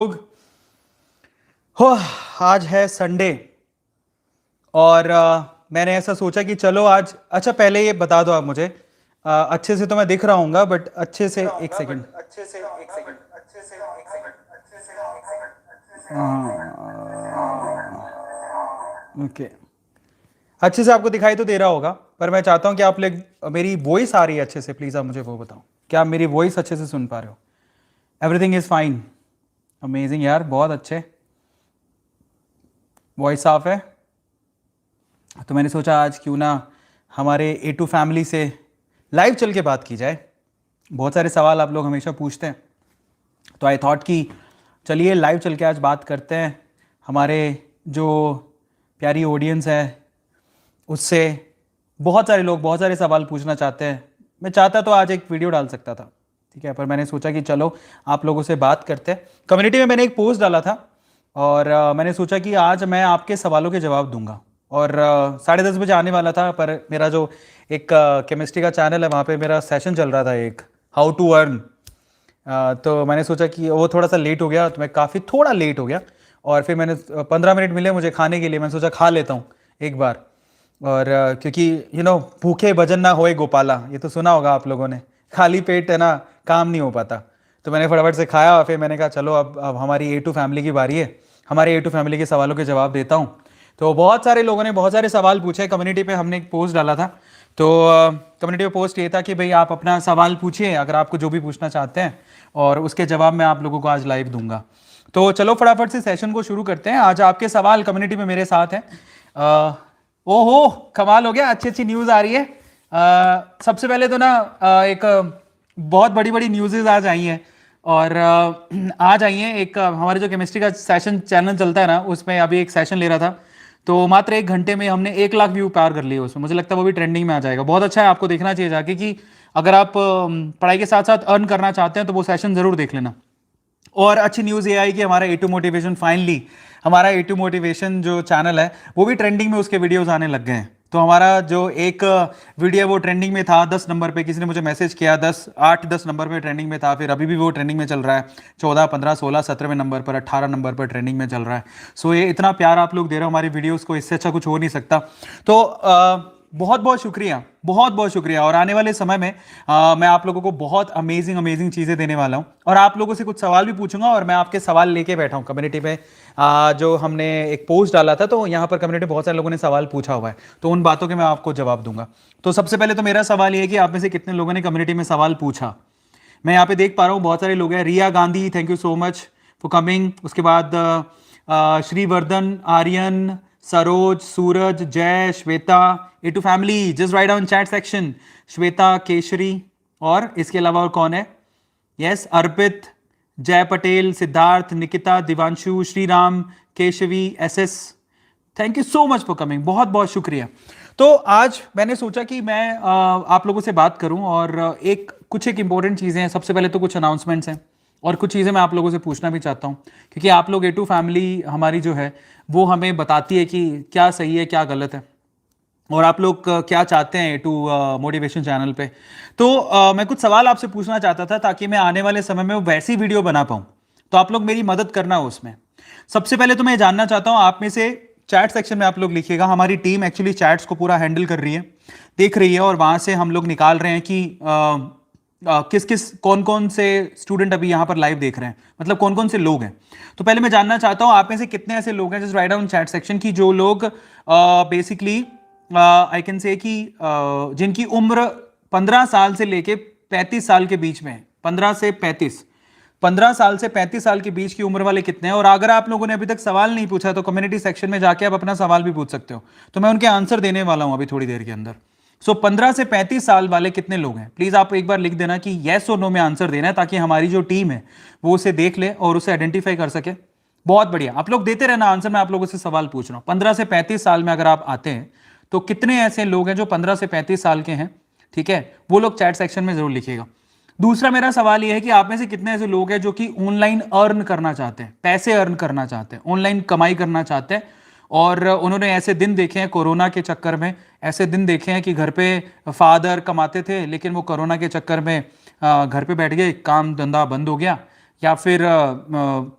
लोग हो। आज है संडे और मैंने ऐसा सोचा कि चलो आज अच्छा पहले ये बता दो आप मुझे। अच्छे से तो मैं दिख रहा हूँगा बट अच्छे से एक सेकंड। ओके, अच्छे से आपको दिखाई तो दे रहा होगा पर मैं चाहता हूँ कि आप लोग मेरी वॉइस आ रही है अच्छे से। प्लीज़ आप मुझे वो बताओ, क्या आप मेरी वॉइस अच्छे से सुन पा रहे हो? Everything is fine. अमेजिंग यार, बहुत अच्छे। वॉइस साफ है तो मैंने सोचा आज क्यों ना हमारे A2 फैमिली से लाइव चल के बात की जाए। बहुत सारे सवाल आप लोग हमेशा पूछते हैं तो आई थॉट कि चलिए लाइव चल के आज बात करते हैं। हमारे जो प्यारी ऑडियंस है उससे बहुत सारे लोग बहुत सारे सवाल पूछना चाहते हैं। मैं चाहता तो आज एक वीडियो डाल सकता था, ठीक है, पर मैंने सोचा कि चलो आप लोगों से बात करते हैं। कम्युनिटी में मैंने एक पोस्ट डाला था और मैंने सोचा कि आज मैं आपके सवालों के जवाब दूंगा। और 10:30 बजे आने वाला था पर मेरा जो एक केमिस्ट्री का चैनल है वहाँ पे मेरा सेशन चल रहा था, एक हाउ टू अर्न। तो मैंने सोचा कि वो थोड़ा सा लेट हो गया तो मैं काफ़ी थोड़ा लेट हो गया और फिर मैंने 15 मिनट मिले मुझे खाने के लिए। मैंने सोचा खा लेता हूँ एक बार। और क्योंकि भूखे भजन ना होए गोपाला, ये तो सुना होगा आप लोगों ने। खाली पेट है ना काम नहीं हो पाता। तो मैंने फटाफट से खाया और फिर मैंने कहा चलो अब हमारी A2 फैमिली की बारी है। हमारे A2 फैमिली के सवालों के जवाब देता हूँ। तो बहुत सारे लोगों ने बहुत सारे सवाल पूछे। कम्युनिटी पे हमने एक पोस्ट डाला था तो कम्युनिटी पे पोस्ट ये था कि भाई आप अपना सवाल पूछिए अगर आपको जो भी पूछना चाहते हैं और उसके जवाब मैं आप लोगों को आज लाइव दूंगा। तो चलो फटाफट से सेशन को शुरू करते हैं। आज आपके सवाल कम्युनिटी में मेरे साथ हैं। ओहो, कमाल हो गया, अच्छी अच्छी न्यूज़ आ रही है। सबसे पहले तो ना एक बहुत बड़ी बड़ी न्यूज़ेज आज आई हैं और आज आई हैं। एक हमारे जो केमिस्ट्री का सेशन चैनल चलता है ना उसमें अभी एक सेशन ले रहा था तो मात्र 1 घंटे में हमने 1 लाख व्यू पार कर लिए उसमें। मुझे लगता है वो भी ट्रेंडिंग में आ जाएगा। बहुत अच्छा है, आपको देखना चाहिए जाके कि अगर आप पढ़ाई के साथ साथ अर्न करना चाहते हैं तो वो सेशन ज़रूर देख लेना। और अच्छी न्यूज़ ये आई कि हमारा A2 मोटिवेशन फाइनली, हमारा A2 मोटिवेशन जो चैनल है वो भी ट्रेंडिंग में उसके वीडियोस आने लग गए हैं। तो हमारा जो एक वीडियो है वो ट्रेंडिंग में था 10 नंबर पे। किसी ने मुझे मैसेज किया 10 नंबर पे ट्रेंडिंग में था, फिर अभी भी वो ट्रेंडिंग में चल रहा है। 14 15 16 17वें नंबर पर, 18 नंबर पर ट्रेंडिंग में चल रहा है। सो ये इतना प्यार आप लोग दे रहे हो हमारी वीडियोज़ को, इससे अच्छा कुछ हो नहीं सकता। तो बहुत बहुत शुक्रिया, बहुत बहुत शुक्रिया। और आने वाले समय में मैं आप लोगों को बहुत अमेजिंग अमेजिंग चीज़ें देने वाला हूं और आप लोगों से कुछ सवाल भी पूछूंगा और मैं आपके सवाल लेके बैठा हूं कम्युनिटी पे। जो हमने एक पोस्ट डाला था तो यहाँ पर कम्युनिटी बहुत सारे लोगों ने सवाल पूछा हुआ है तो उन बातों के मैं आपको जवाब दूंगा। तो सबसे पहले तो मेरा सवाल ये है कि आप में से कितने लोगों ने कम्युनिटी में सवाल पूछा। मैं यहाँ पे देख पा रहा हूँ बहुत सारे लोग हैं। Riya Gandhi, thank you so much for coming. उसके बाद Shrivardhan, Aryan, Saroj, Suraj, Jay, Shweta. A2 family just write down chat section. Shweta, Keshari और इसके अलावा और कौन है? Yes, Arpit, Jay Patel, Siddharth, Nikita, Divanshu, Shriram, Keshavi, SS। Thank you so much for coming, बहुत बहुत शुक्रिया। तो आज मैंने सोचा कि मैं आप लोगों से बात करूं और कुछ एक इंपॉर्टेंट चीज़ें हैं। सबसे पहले तो कुछ अनाउंसमेंट्स हैं और कुछ चीज़ें मैं आप लोगों से पूछना भी चाहता हूं क्योंकि आप लोग A2 फैमिली हमारी जो है वो हमें बताती है कि क्या सही है क्या गलत है और आप लोग क्या चाहते हैं A2 मोटिवेशन चैनल पे। तो मैं कुछ सवाल आपसे पूछना चाहता था ताकि मैं आने वाले समय में वैसी वीडियो बना पाऊँ। तो आप लोग मेरी मदद करना उसमें। सबसे पहले तो मैं जानना चाहता हूँ आप में से, चैट सेक्शन में आप लोग लिखिएगा। हमारी टीम एक्चुअली चैट्स को पूरा हैंडल कर रही है, देख रही है और वहाँ से हम लोग निकाल रहे हैं कि किस किस कौन कौन से स्टूडेंट अभी यहाँ पर लाइव देख रहे हैं, मतलब कौन कौन से लोग हैं। तो पहले मैं जानना चाहता हूँ आप में से कितने ऐसे लोग हैं, just write down chat section की, जो लोग बेसिकली आई कैन से कि जिनकी उम्र 15 साल से लेके 35 साल के बीच में है। 15 साल से 35 साल के बीच की उम्र वाले कितने हैं। और अगर आप लोगों ने अभी तक सवाल नहीं पूछा तो कम्युनिटी सेक्शन में जाके आप अपना सवाल भी पूछ सकते हो, तो मैं उनके आंसर देने वाला हूं अभी थोड़ी देर के अंदर। सो 15 से 35 साल वाले कितने लोग हैं, प्लीज आप एक बार लिख देना कि येस और नो में आंसर देना है ताकि हमारी जो टीम है वो उसे देख ले और उसे आइडेंटिफाई कर सके। बहुत बढ़िया, आप लोग देते रहना आंसर, मैं आप लोगों से सवाल पूछ रहा हूं। 15 से 35 साल में अगर आप आते हैं तो कितने ऐसे लोग हैं जो 15 से 35 साल के हैं, ठीक है, वो लोग चैट सेक्शन में जरूर लिखिएगा। दूसरा मेरा सवाल यह है कि आप में से कितने ऐसे लोग हैं जो कि ऑनलाइन अर्न करना चाहते हैं, पैसे अर्न करना चाहते हैं, ऑनलाइन कमाई करना चाहते हैं और उन्होंने ऐसे दिन देखे हैं कोरोना के चक्कर में, ऐसे दिन देखे हैं कि घर पे फादर कमाते थे लेकिन वो कोरोना के चक्कर में घर पे बैठ गए, काम धंधा बंद हो गया, या फिर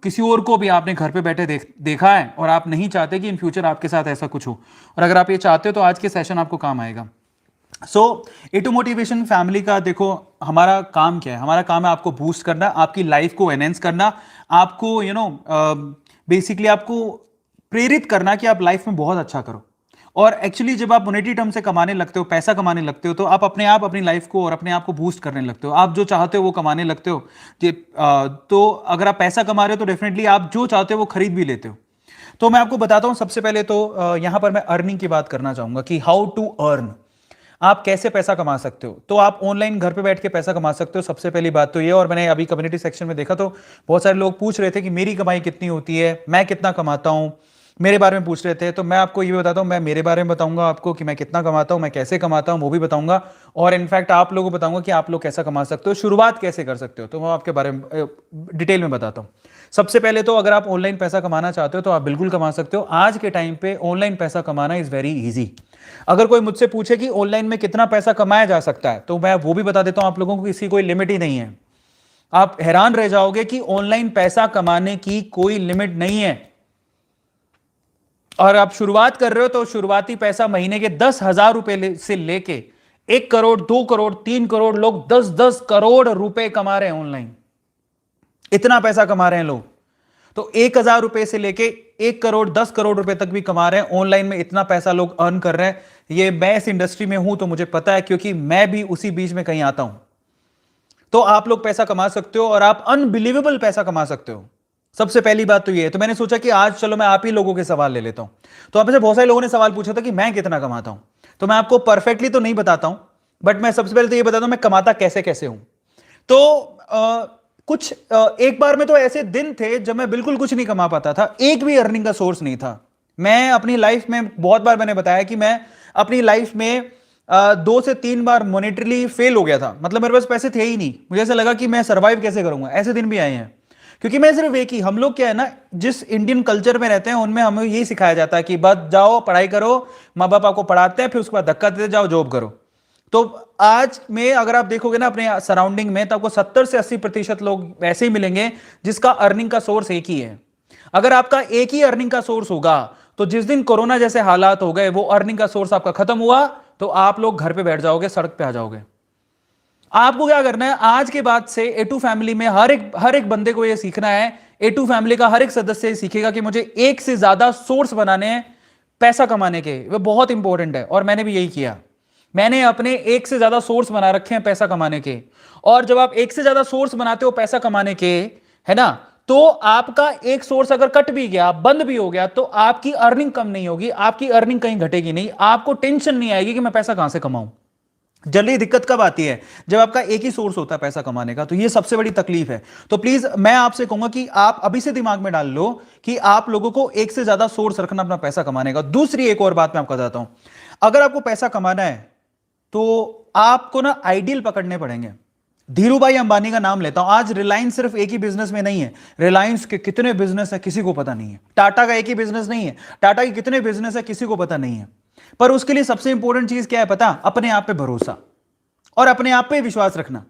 किसी और को भी आपने घर पे बैठे देखा है और आप नहीं चाहते कि इन फ्यूचर आपके साथ ऐसा कुछ हो, और अगर आप ये चाहते हो तो आज के सेशन आपको काम आएगा। सो A2 मोटिवेशन फैमिली का देखो, हमारा काम क्या है? हमारा काम है आपको बूस्ट करना, आपकी लाइफ को एनहेंस करना, आपको बेसिकली आपको प्रेरित करना कि आप लाइफ में बहुत अच्छा करो। और एक्चुअली जब आप मोनेटरी टर्म से कमाने लगते हो, पैसा कमाने लगते हो, तो आप अपने आप अपनी लाइफ को और अपने आप को बूस्ट करने लगते हो। आप जो चाहते हो वो कमाने लगते हो। तो अगर आप पैसा कमा रहे हो तो डेफिनेटली आप जो चाहते हो वो खरीद भी लेते हो। तो मैं आपको बताता हूं, सबसे पहले तो यहां पर मैं अर्निंग की बात करना चाहूंगा कि हाउ टू अर्न, आप कैसे पैसा कमा सकते हो। तो आप ऑनलाइन घर पे बैठ के पैसा कमा सकते हो, सबसे पहली बात तो ये। और मैंने अभी कम्युनिटी सेक्शन में देखा तो बहुत सारे लोग पूछ रहे थे कि मेरी कमाई कितनी होती है, मैं कितना कमाता हूं, मेरे बारे में पूछ रहे थे। तो मैं आपको ये बताता हूं, मैं मेरे बारे में बताऊंगा आपको कि मैं कितना कमाता हूं, मैं कैसे कमाता हूं वो भी बताऊंगा, और इनफैक्ट आप लोगों को बताऊंगा कि आप लोग कैसा कमा सकते हो, शुरुआत कैसे कर सकते हो। तो मैं आपके बारे में डिटेल में बताता हूं। सबसे पहले तो अगर आप ऑनलाइन पैसा कमाना चाहते हो तो आप बिल्कुल कमा सकते हो। आज के टाइम पे ऑनलाइन पैसा कमाना इज वेरी इजी। अगर कोई मुझसे पूछे कि ऑनलाइन में कितना पैसा कमाया जा सकता है, तो मैं वो भी बता देता हूं आप लोगों को, इसकी कोई लिमिट ही नहीं है। आप हैरान रह जाओगे कि ऑनलाइन पैसा कमाने की कोई लिमिट नहीं है। और आप शुरुआत कर रहे हो तो शुरुआती पैसा महीने के 10,000 रुपए से लेके 1 करोड़, 2 करोड़, 3 करोड़, लोग 10-10 करोड़ रुपए कमा रहे हैं ऑनलाइन। इतना पैसा कमा रहे हैं लोग। तो 1,000 रुपए से लेके 1 करोड़, 10 करोड़ रुपए तक भी कमा रहे हैं ऑनलाइन में। इतना पैसा लोग अर्न कर रहे हैं। ये मैं इस इंडस्ट्री में हूं तो मुझे पता है, क्योंकि मैं भी उसी बीच में कहीं आता हूं। तो आप लोग पैसा कमा सकते हो और आप अनबिलीवेबल पैसा कमा सकते हो। सबसे पहली बात तो ये है। तो मैंने सोचा कि आज चलो मैं आप ही लोगों के सवाल ले लेता हूं। तो आप में से बहुत सारे लोगों ने सवाल पूछा था कि मैं कितना कमाता हूं। तो मैं आपको परफेक्टली तो नहीं बताता हूं, बट मैं सबसे पहले तो ये बताता हूं मैं कमाता कैसे कैसे हूं। तो एक बार में तो ऐसे दिन थे जब मैं बिल्कुल कुछ नहीं कमा पाता था, एक भी अर्निंग का सोर्स नहीं था। मैं अपनी लाइफ में बहुत बार मैंने बताया कि मैं अपनी लाइफ में 2 से 3 बार मॉनेटरीली फेल हो गया था। मतलब मेरे पास पैसे थे ही नहीं। मुझे ऐसा लगा कि मैं सर्वाइव कैसे करूंगा। ऐसे दिन भी आए हैं। क्योंकि मैं सिर्फ एक ही, हम लोग क्या है ना, जिस इंडियन कल्चर में रहते हैं उनमें हमें यही सिखाया जाता है कि बस जाओ पढ़ाई करो, माँ बाप आपको पढ़ाते हैं, फिर उसके बाद धक्का देते जाओ जॉब करो। तो आज में अगर आप देखोगे ना अपने सराउंडिंग में, तो आपको 70 से 80% लोग ऐसे ही मिलेंगे जिसका अर्निंग का सोर्स एक ही है। अगर आपका एक ही अर्निंग का सोर्स होगा तो जिस दिन कोरोना जैसे हालात हो गए, वो अर्निंग का सोर्स आपका खत्म हुआ, तो आप लोग घर पे बैठ जाओगे, सड़क पे आ जाओगे। आपको क्या करना है, आज के बाद से A2 फैमिली में हर एक बंदे को यह सीखना है। A2 फैमिली का हर एक सदस्य सीखेगा कि मुझे एक से ज्यादा सोर्स बनाने हैं पैसा कमाने के। वो बहुत इंपॉर्टेंट है और मैंने भी यही किया। मैंने अपने एक से ज्यादा सोर्स बना रखे हैं पैसा कमाने के। और जब आप एक से ज्यादा सोर्स बनाते हो पैसा कमाने के, है ना, तो आपका एक सोर्स अगर कट भी गया, बंद भी हो गया, तो आपकी अर्निंग कम नहीं होगी, आपकी अर्निंग कहीं घटेगी नहीं। आपको टेंशन नहीं आएगी कि मैं पैसा कहां से कमाऊं। जल्दी दिक्कत कब आती है, जब आपका एक ही सोर्स होता है पैसा कमाने का। तो ये सबसे बड़ी तकलीफ है। तो प्लीज मैं आपसे कहूंगा कि आप अभी से दिमाग में डाल लो कि आप लोगों को एक से ज्यादा सोर्स रखना अपना पैसा कमाने का। दूसरी एक और बात मैं आपको बताता हूं, अगर आपको पैसा कमाना है तो आपको ना आइडियल पकड़ने पड़ेंगे। धीरूभाई अंबानी का नाम लेता हूं। आज रिलायंस सिर्फ एक ही बिजनेस में नहीं है, रिलायंस के कितने बिजनेस है किसी को पता नहीं है। टाटा का एक ही बिजनेस नहीं है, टाटा के कितने बिजनेस है किसी को पता नहीं है। पर उसके लिए सबसे इंपॉर्टेंट चीज क्या है पता? अपने आप पे भरोसा और अपने आप पे विश्वास रखना।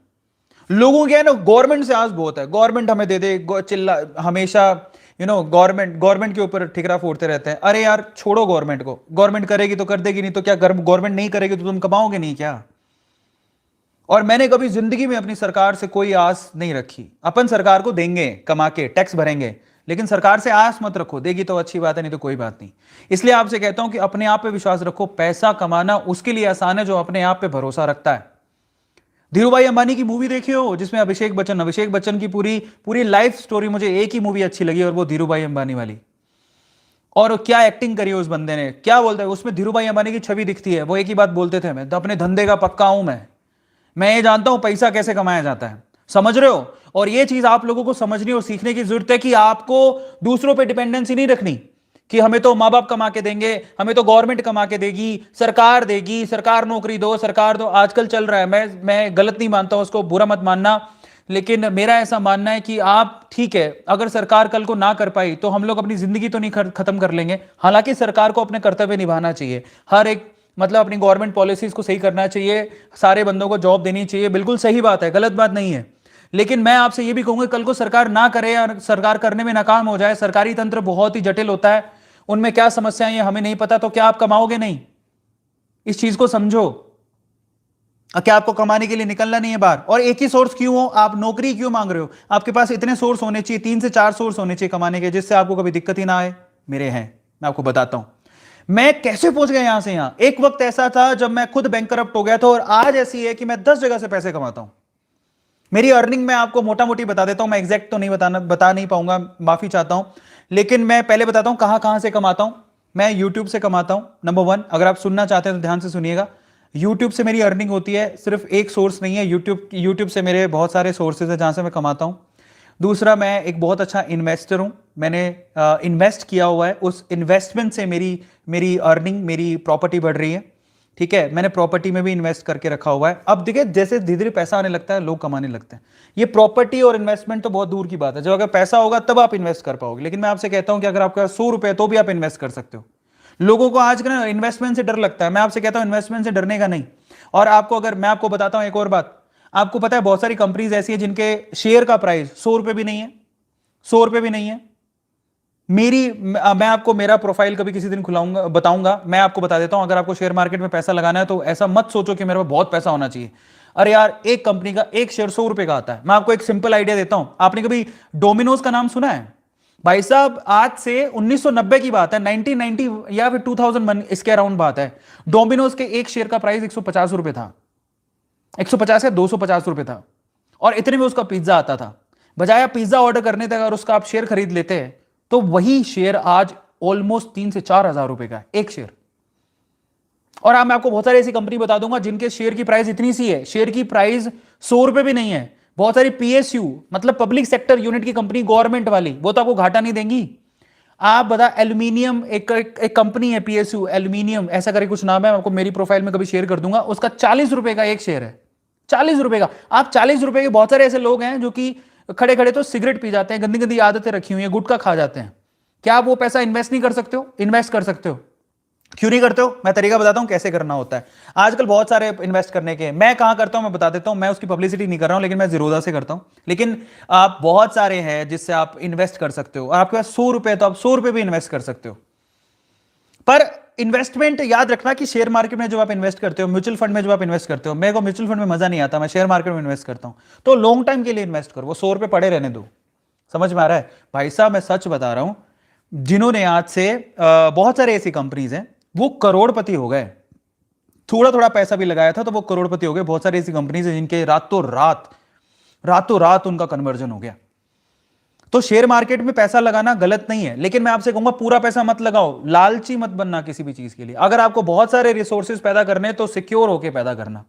लोगों के ना गवर्नमेंट से आस बहुत है, गवर्नमेंट हमें दे दे, चिल्ला हमेशा गवर्नमेंट के ऊपर ठिकरा फोड़ते रहते हैं। अरे यार छोड़ो गवर्नमेंट को, गवर्नमेंट करेगी तो कर देगी, नहीं तो क्या, गवर्नमेंट नहीं करेगी तो तुम कमाओगे नहीं क्या? और मैंने कभी जिंदगी में अपनी सरकार से कोई आस नहीं रखी। अपन सरकार को देंगे, कमा के टैक्स भरेंगे, लेकिन सरकार से आस मत रखो। देगी तो अच्छी बात है, नहीं तो कोई बात नहीं। इसलिए आपसे कहता हूं कि अपने आप पे विश्वास रखो। पैसा कमाना उसके लिए आसान है जो अपने आप पे भरोसा रखता है। धीरूभाई अंबानी की मूवी देखी हो जिसमें अभिषेक बच्चन की पूरी लाइफ स्टोरी, मुझे एक ही मूवी अच्छी लगी और वो धीरूभाई अंबानी वाली। और क्या एक्टिंग करी उस बंदे ने, क्या बोलता है उसमें, धीरूभाई अंबानी की छवि दिखती है। वो एक ही बात बोलते थे, मैं तो अपने धंधे का पक्का हूं, मैं ये जानता हूं पैसा कैसे कमाया जाता है। समझ रहे हो? और ये चीज आप लोगों को समझनी और सीखने की जरूरत है कि आपको दूसरों पे डिपेंडेंसी नहीं रखनी कि हमें तो माँ बाप कमा के देंगे, हमें तो गवर्नमेंट कमा के देगी, सरकार देगी, सरकार नौकरी दो, सरकार दो। आजकल चल रहा है, मैं गलत नहीं मानता हूं, उसको बुरा मत मानना, लेकिन मेरा ऐसा मानना है कि आप, ठीक है, अगर सरकार कल को ना कर पाई तो हम लोग अपनी जिंदगी तो नहीं खत्म कर लेंगे। हालांकि सरकार को अपने कर्तव्य निभाना चाहिए, हर एक मतलब अपनी गवर्नमेंट पॉलिसीज को सही करना चाहिए, सारे बंदों को जॉब देनी चाहिए, बिल्कुल सही बात है, गलत बात नहीं है। लेकिन मैं आपसे यह भी कहूंगा कल को सरकार ना करे या सरकार करने में नाकाम हो जाए, सरकारी तंत्र बहुत ही जटिल होता है, उनमें क्या समस्याएं हैं हमें नहीं पता, तो क्या आप कमाओगे नहीं? इस चीज को समझो। क्या आपको कमाने के लिए निकलना नहीं है बाहर? और एक ही सोर्स क्यों हो? आप नौकरी क्यों मांग रहे हो? आपके पास इतने सोर्स होने चाहिए, 3 से 4 सोर्स होने चाहिए कमाने के, जिससे आपको कभी दिक्कत ही ना आए। मेरे हैं, मैं आपको बताता हूं मैं कैसे पहुंच गया यहां से यहां। एक वक्त ऐसा था जब मैं खुद बैंकरप्ट हो गया था, और आज ऐसी है कि मैं 10 जगह से पैसे कमाता हूं। मेरी अर्निंग मैं आपको मोटा मोटी बता देता हूं, मैं एग्जैक्ट तो नहीं बता नहीं पाऊंगा, माफी चाहता हूं, लेकिन मैं पहले बताता हूं कहां कहां से कमाता हूं। मैं यूट्यूब से कमाता हूं, नंबर 1। अगर आप सुनना चाहते हैं तो ध्यान से सुनिएगा। यूट्यूब से मेरी अर्निंग होती है, सिर्फ एक सोर्स नहीं है, यूट्यूब से मेरे बहुत सारे सोर्सेज है जहां से मैं कमाता हूं। दूसरा, मैं एक बहुत अच्छा इन्वेस्टर हूं, मैंने इन्वेस्ट किया हुआ है, उस इन्वेस्टमेंट से मेरी अर्निंग, मेरी प्रॉपर्टी बढ़ रही है। ठीक है, मैंने प्रॉपर्टी में भी इन्वेस्ट करके रखा हुआ है। अब देखिए, जैसे धीरे धीरे पैसा आने लगता है, लोग कमाने लगते हैं। ये प्रॉपर्टी और इन्वेस्टमेंट तो बहुत दूर की बात है, जब अगर पैसा होगा तब आप इन्वेस्ट कर पाओगे। लेकिन मैं आपसे कहता हूं कि अगर आपके पास 100 रुपए तो भी आप इन्वेस्ट कर सकते हो। लोगों को आज ना इन्वेस्टमेंट से डर लगता है, मैं आपसे कहता हूं इन्वेस्टमेंट से डरने का नहीं। और आपको, अगर मैं आपको बताता हूं एक और बात, आपको पता है बहुत सारी कंपनीज ऐसी है जिनके शेयर का प्राइस 100 रुपए भी नहीं है, 100 रुपए भी नहीं है। मैं आपको मेरा प्रोफाइल कभी किसी दिन खुलाऊंगा, बताऊंगा। मैं आपको बता देता हूं, अगर आपको शेयर मार्केट में पैसा लगाना है तो ऐसा मत सोचो कि मेरे पास बहुत पैसा होना चाहिए। अरे यार, एक कंपनी का एक शेयर 100 रुपए का आता है। मैं आपको एक सिंपल आइडिया देता हूं, आपने कभी डोमिनोज का नाम सुना है? भाई साहब, आज से 1990 की बात है, 1990 या फिर 2001 इसके अराउंड बात है। डोमिनोज के एक शेयर का प्राइस 150 रुपए था, 150 या 250 रुपए था, और इतने में उसका पिज्जा आता था। बजाय आप पिज्जा ऑर्डर करने तक अगर उसका आप शेयर खरीद लेते हैं तो वही शेयर आज ऑलमोस्ट 3 से 4 हजार रुपए का है एक शेयर। और मैं आपको बहुत सारी ऐसी कंपनी बता दूंगा जिनके शेयर की प्राइस इतनी सी है, शेयर की प्राइस 100 रुपए भी नहीं है। बहुत सारी पीएसयू, मतलब पब्लिक सेक्टर यूनिट की कंपनी, गवर्नमेंट वाली, वो तो आपको घाटा नहीं देंगी। आप बता, एल्यूमिनियम एक कंपनी है, पीएसयू एल्यूमिनियम ऐसा करके कुछ नाम है, आपको मेरी प्रोफाइल में कभी शेयर कर दूंगा, उसका 40 रुपए का एक शेयर है, 40 रुपए का। आप 40 रुपए के, बहुत सारे ऐसे लोग हैं जो कि खड़े खड़े तो सिगरेट पी जाते हैं, गंदी गंदी आदतें रखी हुई है, गुटखा खा जाते हैं। क्या आप वो पैसा इन्वेस्ट नहीं कर सकते हो? इन्वेस्ट कर सकते हो। क्यों नहीं करते हो? मैं तरीका बताता हूं कैसे करना होता है। आजकल बहुत सारे इन्वेस्ट करने के, मैं कहां करता हूं मैं बता देता हूं, मैं उसकी पब्लिसिटी नहीं कर रहा हूं, लेकिन मैं जीरोधा से करता हूं। लेकिन आप बहुत सारे हैं जिससे आप इन्वेस्ट कर सकते हो, और आपके पास 100 रुपए तो आप 100 रुपए भी इन्वेस्ट कर सकते हो। पर इन्वेस्टमेंट याद रखना कि शेयर मार्केट में जब आप इन्वेस्ट करते हो, म्यूचुअल फंड में जब आप इन्वेस्ट करते हो, मेरे को म्यूचुअल फंड में मजा नहीं आता, मैं शेयर मार्केट में इन्वेस्ट करता हूं, तो लॉन्ग टाइम के लिए इन्वेस्ट करो, वो 100 रुपए पड़े रहने दो। समझ में आ रहा है भाई साहब? मैं सच बता रहा हूं, जिन्होंने आज से बहुत सारे ऐसी कंपनीज हैं वो करोड़पति हो गए, थोड़ा थोड़ा पैसा भी लगाया था तो वो करोड़पति हो गए। बहुत सारी ऐसी कंपनीज हैं जिनके रातों रात उनका कन्वर्जन हो गया। तो शेयर मार्केट में पैसा लगाना गलत नहीं है, लेकिन मैं आपसे कहूंगा पूरा पैसा मत लगाओ, लालची मत बनना किसी भी चीज के लिए। अगर आपको बहुत सारे रिसोर्सेज पैदा करने तो सिक्योर होकर पैदा करना।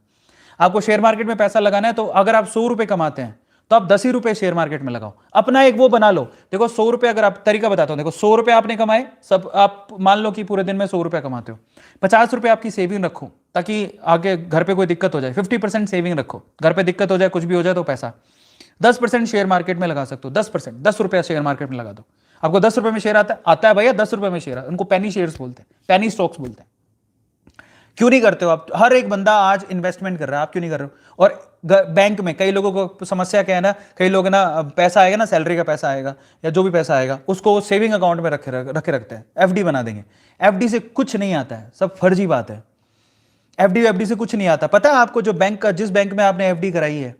आपको शेयर मार्केट में पैसा लगाना है तो अगर आप 100 रुपए कमाते हैं तो आप 10 ही रुपए शेयर मार्केट में लगाओ, अपना एक वो बना लो। देखो 100 रुपए, अगर आप तरीका बताता हूं, देखो 100 रुपए आपने कमाए, सब आप मान लो कि पूरे दिन में 100 रुपए कमाते हो, 50 रुपए आपकी सेविंग रखो ताकि आगे घर पे कोई दिक्कत हो जाए, 50% सेविंग रखो, घर पे दिक्कत हो जाए, कुछ भी हो जाए तो पैसा। 10% शेयर मार्केट में लगा सकते हो, 10%, 10 रुपया शेयर मार्केट में लगा दो। आपको 10 रुपए में शेयर आता है भैया, 10 रुपए में शेयर, उनको पेनी शेयर्स बोलते हैं, पेनी स्टॉक्स बोलते हैं। क्यों नहीं करते हो आप? हर एक बंदा आज इन्वेस्टमेंट कर रहा है, आप क्यों नहीं कर रहे हो? और बैंक में कई लोगों को समस्या क्या है ना, कई लोग ना पैसा आएगा ना, सैलरी का पैसा आएगा या जो भी पैसा आएगा उसको सेविंग अकाउंट में रखे रखते हैं, एफडी बना देंगे। एफडी से कुछ नहीं आता है, सब फर्जी बात है। एफडी से कुछ नहीं आता। पता है आपको, जो बैंक का, जिस बैंक में आपने एफडी कराई है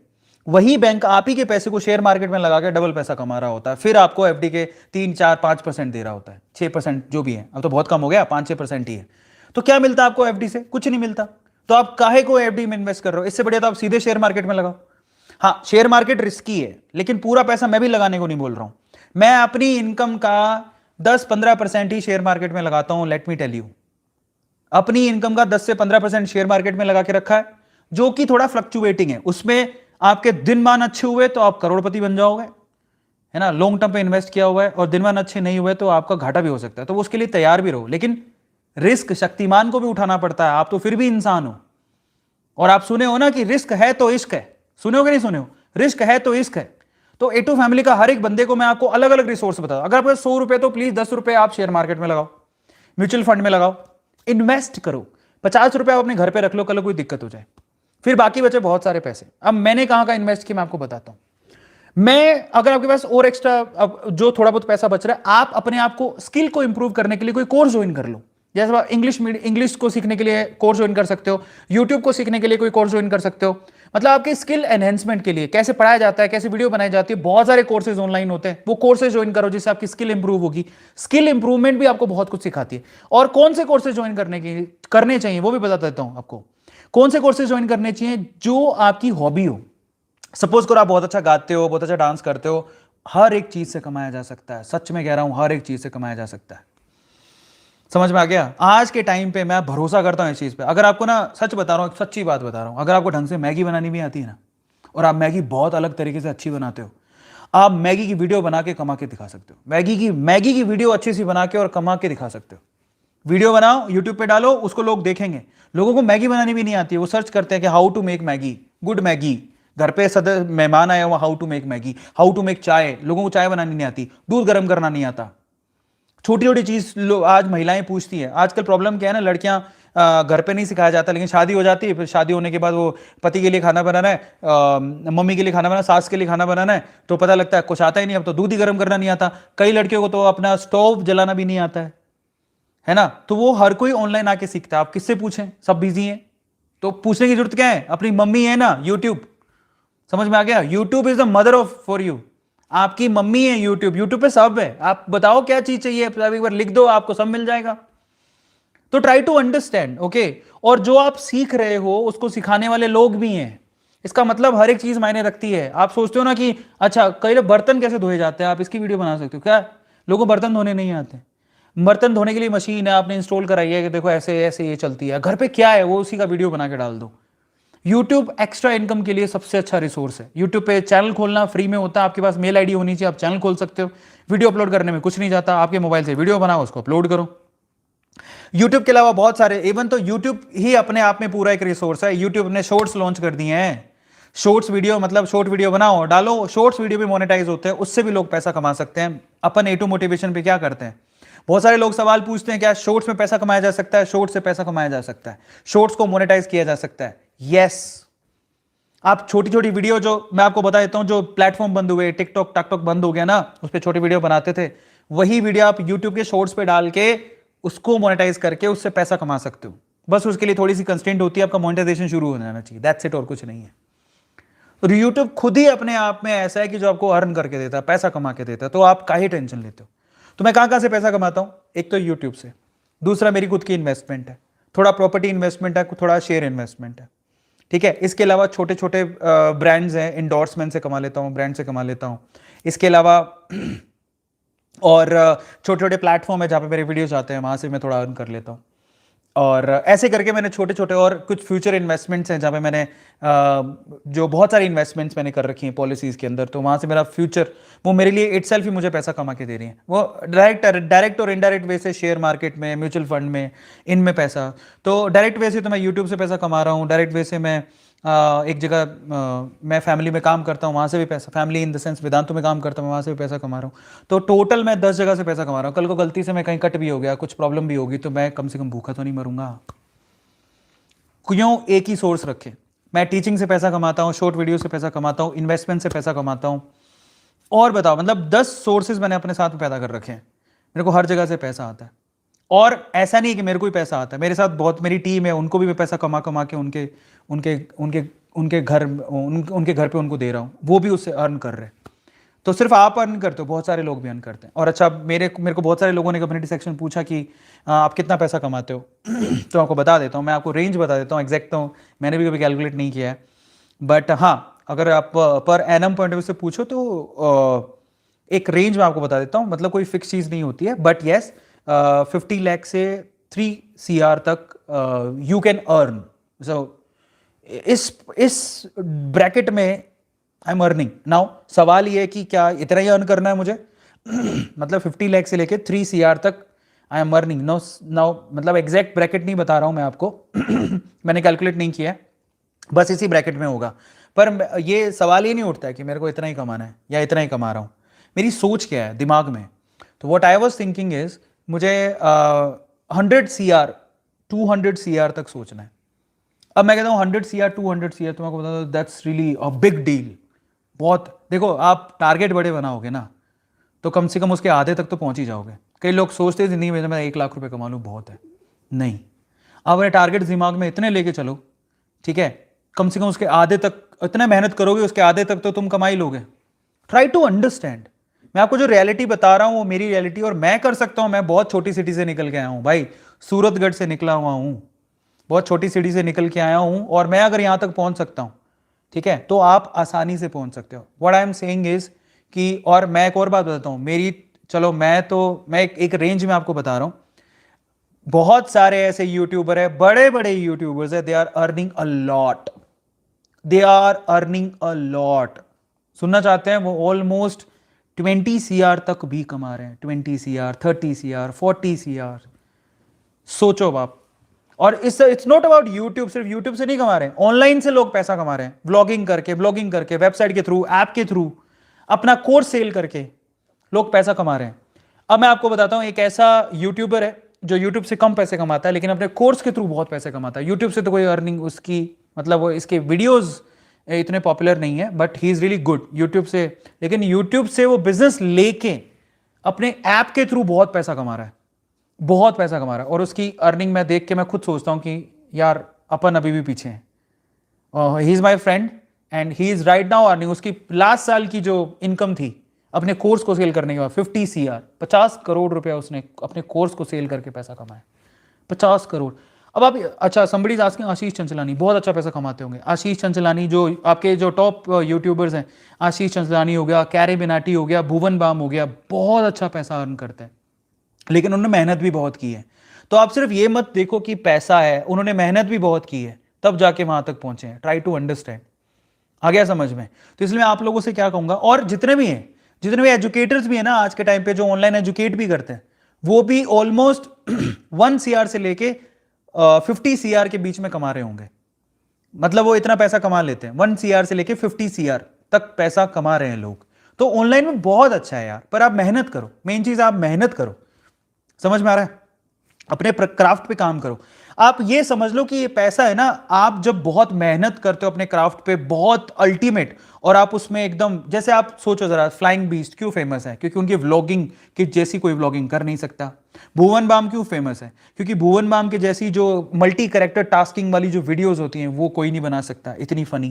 वही बैंक आप ही के पैसे को शेयर मार्केट में लगा के डबल पैसा कमा रहा होता है, फिर आपको एफडी के 3, 4, 5% दे रहा होता है, 6% जो भी है, अब तो बहुत कम हो गया, 5-6% ही है। तो क्या मिलता है आपको एफडी से? कुछ नहीं मिलता। तो आप काहे को एफडी में इन्वेस्ट कर रहे हो? इससे बढ़िया तो आप सीधे शेयर मार्केट में लगाओ। हाँ, शेयर मार्केट रिस्की है, लेकिन पूरा पैसा मैं भी लगाने को नहीं बोल रहा हूं। मैं अपनी इनकम का 10-15% ही शेयर मार्केट में लगाता हूं। लेट मी टेल यू, अपनी इनकम का 10 से 15% शेयर मार्केट में लगा के रखा है, जो कि थोड़ा फ्लक्चुएटिंग है। उसमें आपके दिन मान अच्छे हुए तो आप करोड़पति बन जाओगे, है ना, लॉन्ग टर्म पे इन्वेस्ट किया हुआ है, और दिन मान अच्छे नहीं हुए तो आपका घाटा भी हो सकता है। तो उसके लिए तैयार भी रहो, लेकिन रिस्क शक्तिमान को भी उठाना पड़ता है, आप तो फिर भी इंसान हो। और आप सुने हो ना कि रिस्क है तो इश्क है, सुने हो कि नहीं सुने हो? रिस्क है तो इश्क है। तो ए टू फैमिली का हर एक बंदे को मैं आपको अलग अलग रिसोर्स बताऊं। अगर आपके 100 रुपए तो प्लीज 10 रुपए आप शेयर मार्केट में लगाओ, म्यूचुअल फंड में लगाओ, इन्वेस्ट करो। 50 रुपए आप अपने घर पे रख लो, कल कोई दिक्कत हो जाए, फिर बाकी बचे बहुत सारे पैसे। अब मैंने कहां का इन्वेस्ट किया मैं आपको बताता हूं। मैं अगर आपके पास और एक्स्ट्रा जो थोड़ा बहुत पैसा बच रहा है, आप अपने आप को स्किल को इंप्रूव करने के लिए कोई कोर्स ज्वाइन कर लो। जैसे आप इंग्लिश को सीखने के लिए कोर्स ज्वाइन कर सकते हो, यूट्यूब को सीखने के लिए कोई कोर्स ज्वाइन कर सकते हो। मतलब आपके स्किल एनहेंसमेंट के लिए कैसे पढ़ाया जाता है, कैसे वीडियो बनाई जाती है, बहुत सारे कोर्सेज ऑनलाइन होते हैं, वो कोर्सेज ज्वाइन करो जिससे आपकी स्किल इंप्रूव होगी। स्किल इंप्रूवमेंट भी आपको बहुत कुछ सिखाती है। और कौन से कोर्सेज ज्वाइन करने चाहिए वो भी बता देता हूं आपको। कौन से कोर्सेज ज्वाइन करने चाहिए? जो आपकी हॉबी हो। सपोज करो आप बहुत अच्छा गाते हो, बहुत अच्छा डांस करते हो, हर एक चीज से कमाया जा सकता है। सच में कह रहा हूं, हर एक चीज से कमाया जा सकता है। समझ में आ गया? आज के टाइम पे मैं भरोसा करता हूं इस चीज पे। अगर आपको ना, सच बता रहा हूं, एक सच्ची बात बता रहा हूं, अगर आपको ढंग से मैगी बनानी भी आती है ना, और आप मैगी बहुत अलग तरीके से अच्छी बनाते हो, आप मैगी की वीडियो बना के कमा के दिखा सकते हो। मैगी की वीडियो अच्छी सी बना के और कमा के दिखा सकते हो। वीडियो बनाओ, यूट्यूब पे डालो, उसको लोग देखेंगे। लोगों को मैगी बनानी भी नहीं आती है, वो सर्च करते हैं कि how to make Maggi, good Maggi. घर पे सदस्य मेहमान आया हुआ, how to make Maggi, how to make chai. लोगों को चाय बनानी नहीं आती, दूध गर्म करना नहीं आता। छोटी छोटी चीज आज महिलाएं पूछती है। आजकल प्रॉब्लम क्या है ना, लड़कियां घर पे नहीं सिखाया जाता, लेकिन शादी हो जाती है, फिर शादी होने के बाद वो पति के लिए खाना बनाना है, मम्मी के लिए खाना बनाना, सास के लिए खाना बनाना है, तो पता लगता है कुछ आता ही नहीं, अब तो दूध ही गर्म करना नहीं आता। कई लड़कियों को तो अपना स्टोव जलाना भी नहीं आता है ना? तो वो हर कोई ऑनलाइन आके सीखता है। आप किससे पूछें? सब बिजी हैं, तो पूछने की जरूरत क्या है? अपनी मम्मी है ना, यूट्यूब। समझ में आ गया? YouTube is the mother of for you. आपकी मम्मी है यूट्यूब, यूट्यूब पे सब है। आप बताओ क्या चीज चाहिए, एक बार लिख दो, आपको सब मिल जाएगा। तो ट्राई टू अंडरस्टैंड, ओके? और जो आप सीख रहे हो उसको सिखाने वाले लोग भी हैं। इसका मतलब हर एक चीज मायने रखती है। आप सोचते हो ना कि अच्छा कई लोग बर्तन कैसे धोए जाते हैं, आप इसकी वीडियो बना सकते हो क्या? लोगों को बर्तन धोने नहीं आते। बर्तन धोने के लिए मशीन है, आपने इंस्टॉल कराई है कि देखो ऐसे ऐसे ये चलती है। घर पे क्या है, वो उसी का वीडियो बना के डाल दो। यूट्यूब एक्स्ट्रा इनकम के लिए सबसे अच्छा रिसोर्स है। यूट्यूब पे चैनल खोलना फ्री में होता है। आपके पास मेल आईडी होनी चाहिए, आप चैनल खोल सकते हो। वीडियो अपलोड करने में कुछ नहीं जाता, आपके मोबाइल से वीडियो बनाओ, उसको अपलोड करो। यूट्यूब के अलावा बहुत सारे, इवन तो यूट्यूब ही अपने आप में पूरा एक रिसोर्स है। यूट्यूब ने शॉर्ट्स लॉन्च कर दिए हैं। शॉर्ट्स वीडियो मतलब शॉर्ट वीडियो बनाओ, डालो, शॉर्ट्स वीडियो भी मोनेटाइज होते हैं, उससे भी लोग पैसा कमा सकते हैं। अपन ए टू मोटिवेशन पे क्या करते हैं, बहुत सारे लोग सवाल पूछते हैं क्या शॉर्ट्स में पैसा कमाया जा सकता है? शॉर्ट्स से पैसा कमाया जा सकता है, शॉर्ट्स को मोनेटाइज किया जा सकता है। यस, आप छोटी छोटी वीडियो, जो मैं आपको बता देता हूं, जो प्लेटफॉर्म बंद हुए, टिकटॉक टाकटॉक बंद हो गया ना, उस पर छोटी वीडियो बनाते थे, वही वीडियो आप यूट्यूब के शॉर्ट्स पे डाल के उसको मोनेटाइज करके उससे पैसा कमा सकते हो। बस उसके लिए थोड़ी सी कंस्टेंट होती है, आपका मोनेटाइजेशन शुरू हो जाना चाहिए, दैट्स इट, और कुछ नहीं है। तो यूट्यूब खुद ही अपने आप में ऐसा है कि जो आपको अर्न करके देता है, पैसा कमा के देता है, तो आप काहे टेंशन लेते हो? तो मैं कहां से पैसा कमाता हूं? एक तो यूट्यूब से, दूसरा मेरी खुद की इन्वेस्टमेंट है, थोड़ा प्रॉपर्टी इन्वेस्टमेंट है, थोड़ा शेयर इन्वेस्टमेंट है, ठीक है। इसके अलावा छोटे छोटे ब्रांड्स हैं, इंडोर्समेंट से कमा लेता हूँ, ब्रांड से कमा लेता हूँ। इसके अलावा और छोटे छोटे प्लेटफॉर्म है जहाँ पे मेरे वीडियोस आते हैं, वहाँ से मैं थोड़ा अर्न कर लेता हूँ। और ऐसे करके मैंने छोटे छोटे और कुछ फ्यूचर इन्वेस्टमेंट्स हैं जहाँ पे मैंने जो बहुत सारी इन्वेस्टमेंट्स मैंने कर रखी हैं पॉलिसीज़ के अंदर, तो वहाँ से मेरा फ्यूचर, वो मेरे लिए इटसेल्फ ही मुझे पैसा कमा के दे रही हैं। वो डायरेक्ट और इनडायरेक्ट वे से, शेयर मार्केट में, म्यूचुअल फंड में, इनमें पैसा। तो डायरेक्ट वे से तो मैं यूट्यूब से पैसा कमा रहा हूँ, डायरेक्ट वे से मैं एक जगह मैं फैमिली में काम करता हूँ, वहाँ से भी पैसा, फैमिली इन द सेंस वेदांतों में काम करता हूँ, वहाँ से भी पैसा कमा रहा हूँ। तो टोटल मैं 10 जगह से पैसा कमा रहा हूँ। कल को गलती से मैं कहीं कट भी हो गया, कुछ प्रॉब्लम भी होगी, तो मैं कम से कम भूखा तो नहीं मरूंगा। क्यों एक ही सोर्स रखे? मैं टीचिंग से पैसा कमाता हूँ, शॉर्ट वीडियो से पैसा कमाता हूँ, इन्वेस्टमेंट से पैसा कमाता हूँ। और बताओ, मतलब 10 सोर्सेज मैंने अपने साथ में पैदा कर रखे हैं। मेरे को हर जगह से पैसा आता है। और ऐसा नहीं कि मेरे को ही पैसा आता है, मेरे साथ बहुत मेरी टीम है, उनको भी मैं पैसा कमा कमा के उनके उनके उनके उनके घर उनके घर पे उनको दे रहा हूँ, वो भी उससे अर्न कर रहे हैं। तो सिर्फ आप अर्न करते हो, बहुत सारे लोग भी अर्न करते हैं। और अच्छा, मेरे को बहुत सारे लोगों ने कम्युनिटी सेक्शन पूछा कि आप कितना पैसा कमाते हो तो आपको बता देता हूँ, मैं आपको रेंज बता देता हूँ, एग्जैक्ट तो मैंने भी कभी कैलकुलेट नहीं किया है, बट हाँ, अगर आप per annum point of view से पूछो तो एक रेंज में आपको बता देता हूँ। मतलब कोई फिक्स चीज़ नहीं होती है, बट येस 50 लाख से 3 CR तक यू कैन अर्न। सो इस ब्रैकेट में आई एम अर्निंग नाउ। सवाल ये है कि क्या इतना ही अर्न करना है मुझे मतलब 50 लाख से लेके 3 CR तक आई एम अर्निंग नाउ। मतलब एग्जैक्ट ब्रैकेट नहीं बता रहा हूं मैं आपको मैंने कैलकुलेट नहीं किया है, बस इसी ब्रैकेट में होगा। पर ये सवाल ही नहीं उठता है कि मेरे को इतना ही कमाना है या इतना ही कमा रहा हूं। मेरी सोच क्या है दिमाग में? तो what I was thinking is, मुझे 100 CR 200 CR तक सोचना है। अब मैं कहता हूँ 100 CR 200 CR, तो मैं आपको बता दूं that's really a big deal, बहुत, देखो आप टारगेट बड़े बनाओगे ना तो कम से कम उसके आधे तक तो पहुंच ही जाओगे। कई लोग सोचते हैं जिंदगी में मैं 1 लाख रुपए कमा लूँ बहुत है, नहीं। आप अपने टारगेट दिमाग में इतने लेके चलो, ठीक है, कम से कम उसके आधे तक इतने मेहनत करोगे, उसके आधे तक तो तुम कमा ही लोगे। Try to understand. मैं आपको जो रियलिटी बता रहा हूं वो मेरी रियलिटी, और मैं कर सकता हूं। मैं बहुत छोटी सिटी से निकल के आया हूं भाई, सूरतगढ़ से निकला हुआ हूं, बहुत छोटी सिटी से निकल के आया हूं, और मैं अगर यहां तक पहुंच सकता हूं, ठीक है, तो आप आसानी से पहुंच सकते हो। What I am saying is कि, और मैं एक और बात बताता हूं मेरी, चलो मैं एक रेंज में आपको बता रहा हूं। बहुत सारे ऐसे यूट्यूबर है, बड़े बड़े यूट्यूबर्स है, they are earning a lot, they are earning a lot. सुनना चाहते हैं? वो ऑलमोस्ट 20 CR तक भी कमा रहे हैं, 20 CR, 30 CR, 40 CR। सोचो बाप। और इट्स नॉट अबाउट यूट्यूब, सिर्फ यूट्यूब से नहीं कमा रहे हैं, ऑनलाइन से लोग पैसा कमा रहे हैं, ब्लॉगिंग करके, वेबसाइट के थ्रू, ऐप के थ्रू, अपना कोर्स सेल करके लोग पैसा कमा रहे हैं। अब मैं आपको बताता हूं, एक ऐसा यूट्यूबर है जो यूट्यूब से कम पैसे कमाता है लेकिन अपने कोर्स के थ्रू बहुत पैसे कमाता है। यूट्यूब से तो कोई अर्निंग उसकी, मतलब वो इसके वीडियोस इतने पॉपुलर नहीं है, but he is really good YouTube से। लेकिन यूट्यूब से वो बिजनेस लेके अपने ऐप के थ्रू बहुत पैसा कमा रहा है, बहुत पैसा कमा रहा है। और उसकी अर्निंग मैं देख के मैं खुद सोचता हूं कि यार अपन अभी भी पीछे हैं। He is my friend and he is right now earning, उसकी लास्ट साल की जो इनकम थी अपने कोर्स को सेल करने के बाद 50 CR, 50 करोड़ रुपया उसने अपने कोर्स को सेल करके पैसा कमाया, 50 करोड़। अब आप, अच्छा समबडी इज आस्किंग, आशीष चंचलानी बहुत अच्छा पैसा कमाते होंगे। आशीष चंचलानी जो आपके जो टॉप यूट्यूबर्स हैं, आशीष चंचलानी हो गया, कैरे बिनाटी हो गया, भुवन बाम हो गया, बहुत अच्छा पैसा अर्न करते हैं, लेकिन उन्होंने मेहनत भी बहुत की है। तो आप सिर्फ ये मत देखो कि पैसा है, उन्होंने मेहनत भी बहुत की है तब जाके वहां तक पहुंचे हैं। Try to understand. आ गया समझ में? तो इसलिए मैं आप लोगों से क्या कहूंगा, और जितने भी एजुकेटर्स भी है ना आज के टाइम पे, जो ऑनलाइन एजुकेट भी करते हैं, वो भी ऑलमोस्ट 1 CR से लेके 50 CR के बीच में कमा रहे होंगे। मतलब वो इतना पैसा कमा लेते हैं, 1 CR से लेके 50 CR तक पैसा कमा रहे हैं लोग। तो ऑनलाइन में बहुत अच्छा है यार, पर आप मेहनत करो, मेन चीज आप मेहनत करो। समझ में आ रहा है? अपने क्राफ्ट पे काम करो। आप ये समझ लो कि ये पैसा है ना, आप जब बहुत मेहनत करते हो अपने क्राफ्ट पे, बहुत अल्टीमेट, और आप उसमें एकदम, जैसे आप सोचो जरा, फ्लाइंग बीस्ट क्यों फेमस है? क्योंकि उनकी व्लॉगिंग की जैसी कोई व्लॉगिंग कर नहीं सकता। भुवन बाम क्यों फेमस है? क्योंकि भुवन बाम के जैसी जो मल्टी कैरेक्टर टास्किंग वाली जो वीडियोस होती हैं वो कोई नहीं बना सकता इतनी फनी।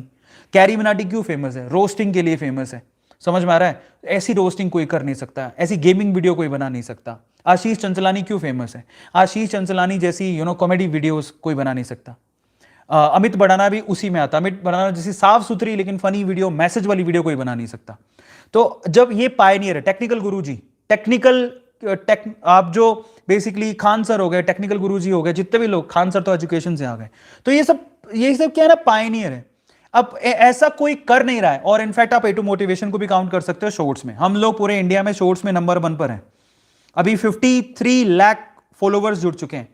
कैरी मिनाटी क्यों फेमस है? रोस्टिंग के लिए फेमस है। समझ में आ रहा है? ऐसी रोस्टिंग कोई कर नहीं सकता, ऐसी गेमिंग वीडियो कोई बना नहीं सकता। आशीष चंचलानी क्यों फेमस है? आशीष चंचलानी जैसी कॉमेडी वीडियोस कोई बना नहीं सकता। अमित बड़ाना भी उसी में आता। अमित बड़ाना जैसी साफ सुथरी लेकिन फनी वीडियो, मैसेज वाली वीडियो कोई बना नहीं सकता। तो जब ये पायनियर है, टेक्निकल गुरुजी, आप जो बेसिकली खान सर हो गए, टेक्निकल गुरुजी हो गए, जितने भी लोग, खान सर तो एजुकेशन से आ गए, तो ये सब क्या है ना, पायनियर है। अब ऐसा कोई कर नहीं रहा है। और इनफैक्ट आप A2 मोटिवेशन को भी काउंट कर सकते हो शॉर्ट्स में। हम लोग पूरे इंडिया में शॉर्ट्स में नंबर 1 पर हैं। अभी 53 लाख फॉलोवर्स जुड़ चुके हैं,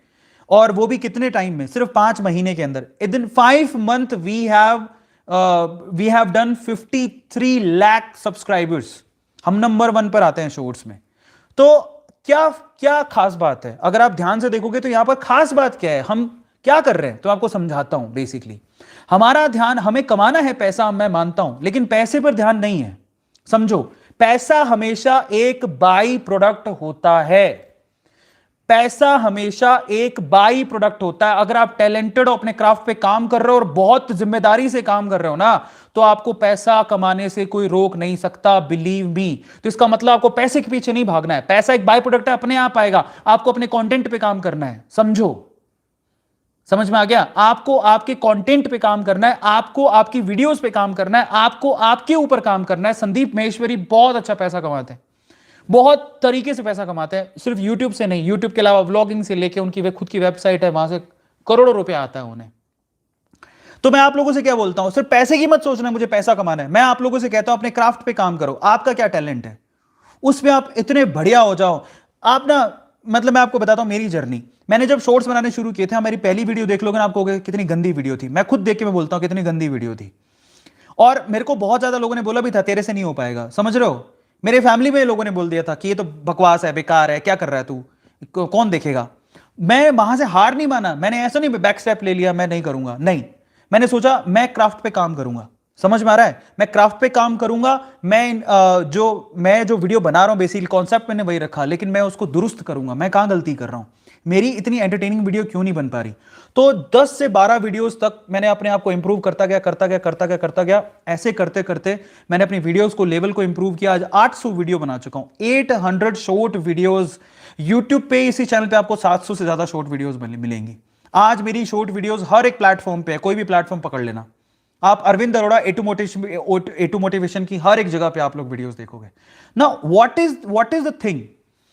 और वो भी कितने टाइम में? सिर्फ 5 महीने के अंदर। In 5 month we have done 53 lakh subscribers. हम नंबर 1 पर आते हैं शॉर्ट्स में। तो क्या क्या खास बात है? अगर आप ध्यान से देखोगे तो यहां पर खास बात क्या है, हम क्या कर रहे हैं, तो आपको समझाता हूं। बेसिकली हमारा ध्यान, हमें कमाना है पैसा, मैं मानता हूं, लेकिन पैसे पर ध्यान नहीं है। समझो, पैसा हमेशा एक बाई प्रोडक्ट होता है। पैसा हमेशा एक बाई प्रोडक्ट होता है। अगर आप टैलेंटेड हो, अपने क्राफ्ट पे काम कर रहे हो और बहुत जिम्मेदारी से काम कर रहे हो ना, तो आपको पैसा कमाने से कोई रोक नहीं सकता, बिलीव मी। तो इसका मतलब आपको पैसे के पीछे नहीं भागना है। पैसा एक बाई प्रोडक्ट है, अपने आप आएगा। आपको अपने कंटेंट पे काम करना है। समझो, समझ में आ गया? आपको आपके कंटेंट पे काम करना है, आपको आपकी वीडियोस पे काम करना है, आपको आपके ऊपर काम करना है। संदीप महेश्वरी बहुत अच्छा पैसा कमाते हैं, बहुत तरीके से पैसा कमाते हैं, सिर्फ यूट्यूब से नहीं, यूट्यूब के अलावा व्लॉगिंग से लेके उनकी खुद की वेबसाइट है, वहां से करोड़ों रुपया आता है उन्हें। तो मैं आप लोगों से क्या बोलता हूं, सिर्फ पैसे की मत सोचना मुझे पैसा कमाना है। मैं आप लोगों से कहता हूं अपने क्राफ्ट पे काम करो। आपका क्या टैलेंट है उसमें आप इतने बढ़िया हो जाओ। आप ना, मतलब मैं आपको बताता हूं मेरी जर्नी। मैंने जब शॉर्ट्स बनाने शुरू किए थे, मेरी पहली वीडियो देख लोगे ना, आपको कितनी गंदी वीडियो थी। मैं खुद देख के मैं बोलता हूं कितनी गंदी वीडियो थी। और मेरे को बहुत ज्यादा लोगों ने बोला भी था तेरे से नहीं हो पाएगा। समझ रहे हो? मेरे फैमिली में लोगों ने बोल दिया था कि ये तो बकवास है, बेकार है, क्या कर रहा है तू, कौन देखेगा। मैं वहां से हार नहीं माना। मैंने ऐसा नहीं बैक स्टेप ले लिया, मैं नहीं करूंगा, नहीं। मैंने सोचा मैं क्राफ्ट पे काम करूंगा। समझ में आ रहा है? मैं क्राफ्ट पे काम करूंगा, मैं जो वीडियो बना रहा हूं बेसिकली कॉन्सेप्ट मैंने वही रखा, लेकिन मैं उसको दुरुस्त करूंगा। मैं कहां गलती कर रहा हूं, मेरी इतनी एंटरटेनिंग वीडियो क्यों नहीं बन पा रही? तो 10 से 12 वीडियोस तक मैंने अपने आप को इंप्रूव करता गया। ऐसे करते करते मैंने अपनी वीडियोस को लेवल को इंप्रूव किया। आज 800 वीडियो बना चुका हूं, 800 शॉर्ट वीडियोस। यूट्यूब पे इसी चैनल पे आपको 700 से ज्यादा शॉर्ट वीडियोस मिलेंगी। आज मेरी शॉर्ट वीडियोस हर एक प्लेटफॉर्म पे है, कोई भी प्लेटफॉर्म पकड़ लेना आप, अरविंद अरोड़ा ए टू मोटिवेशन की हर एक जगह पे आप लोग वीडियोस देखोगे ना। What is the thing?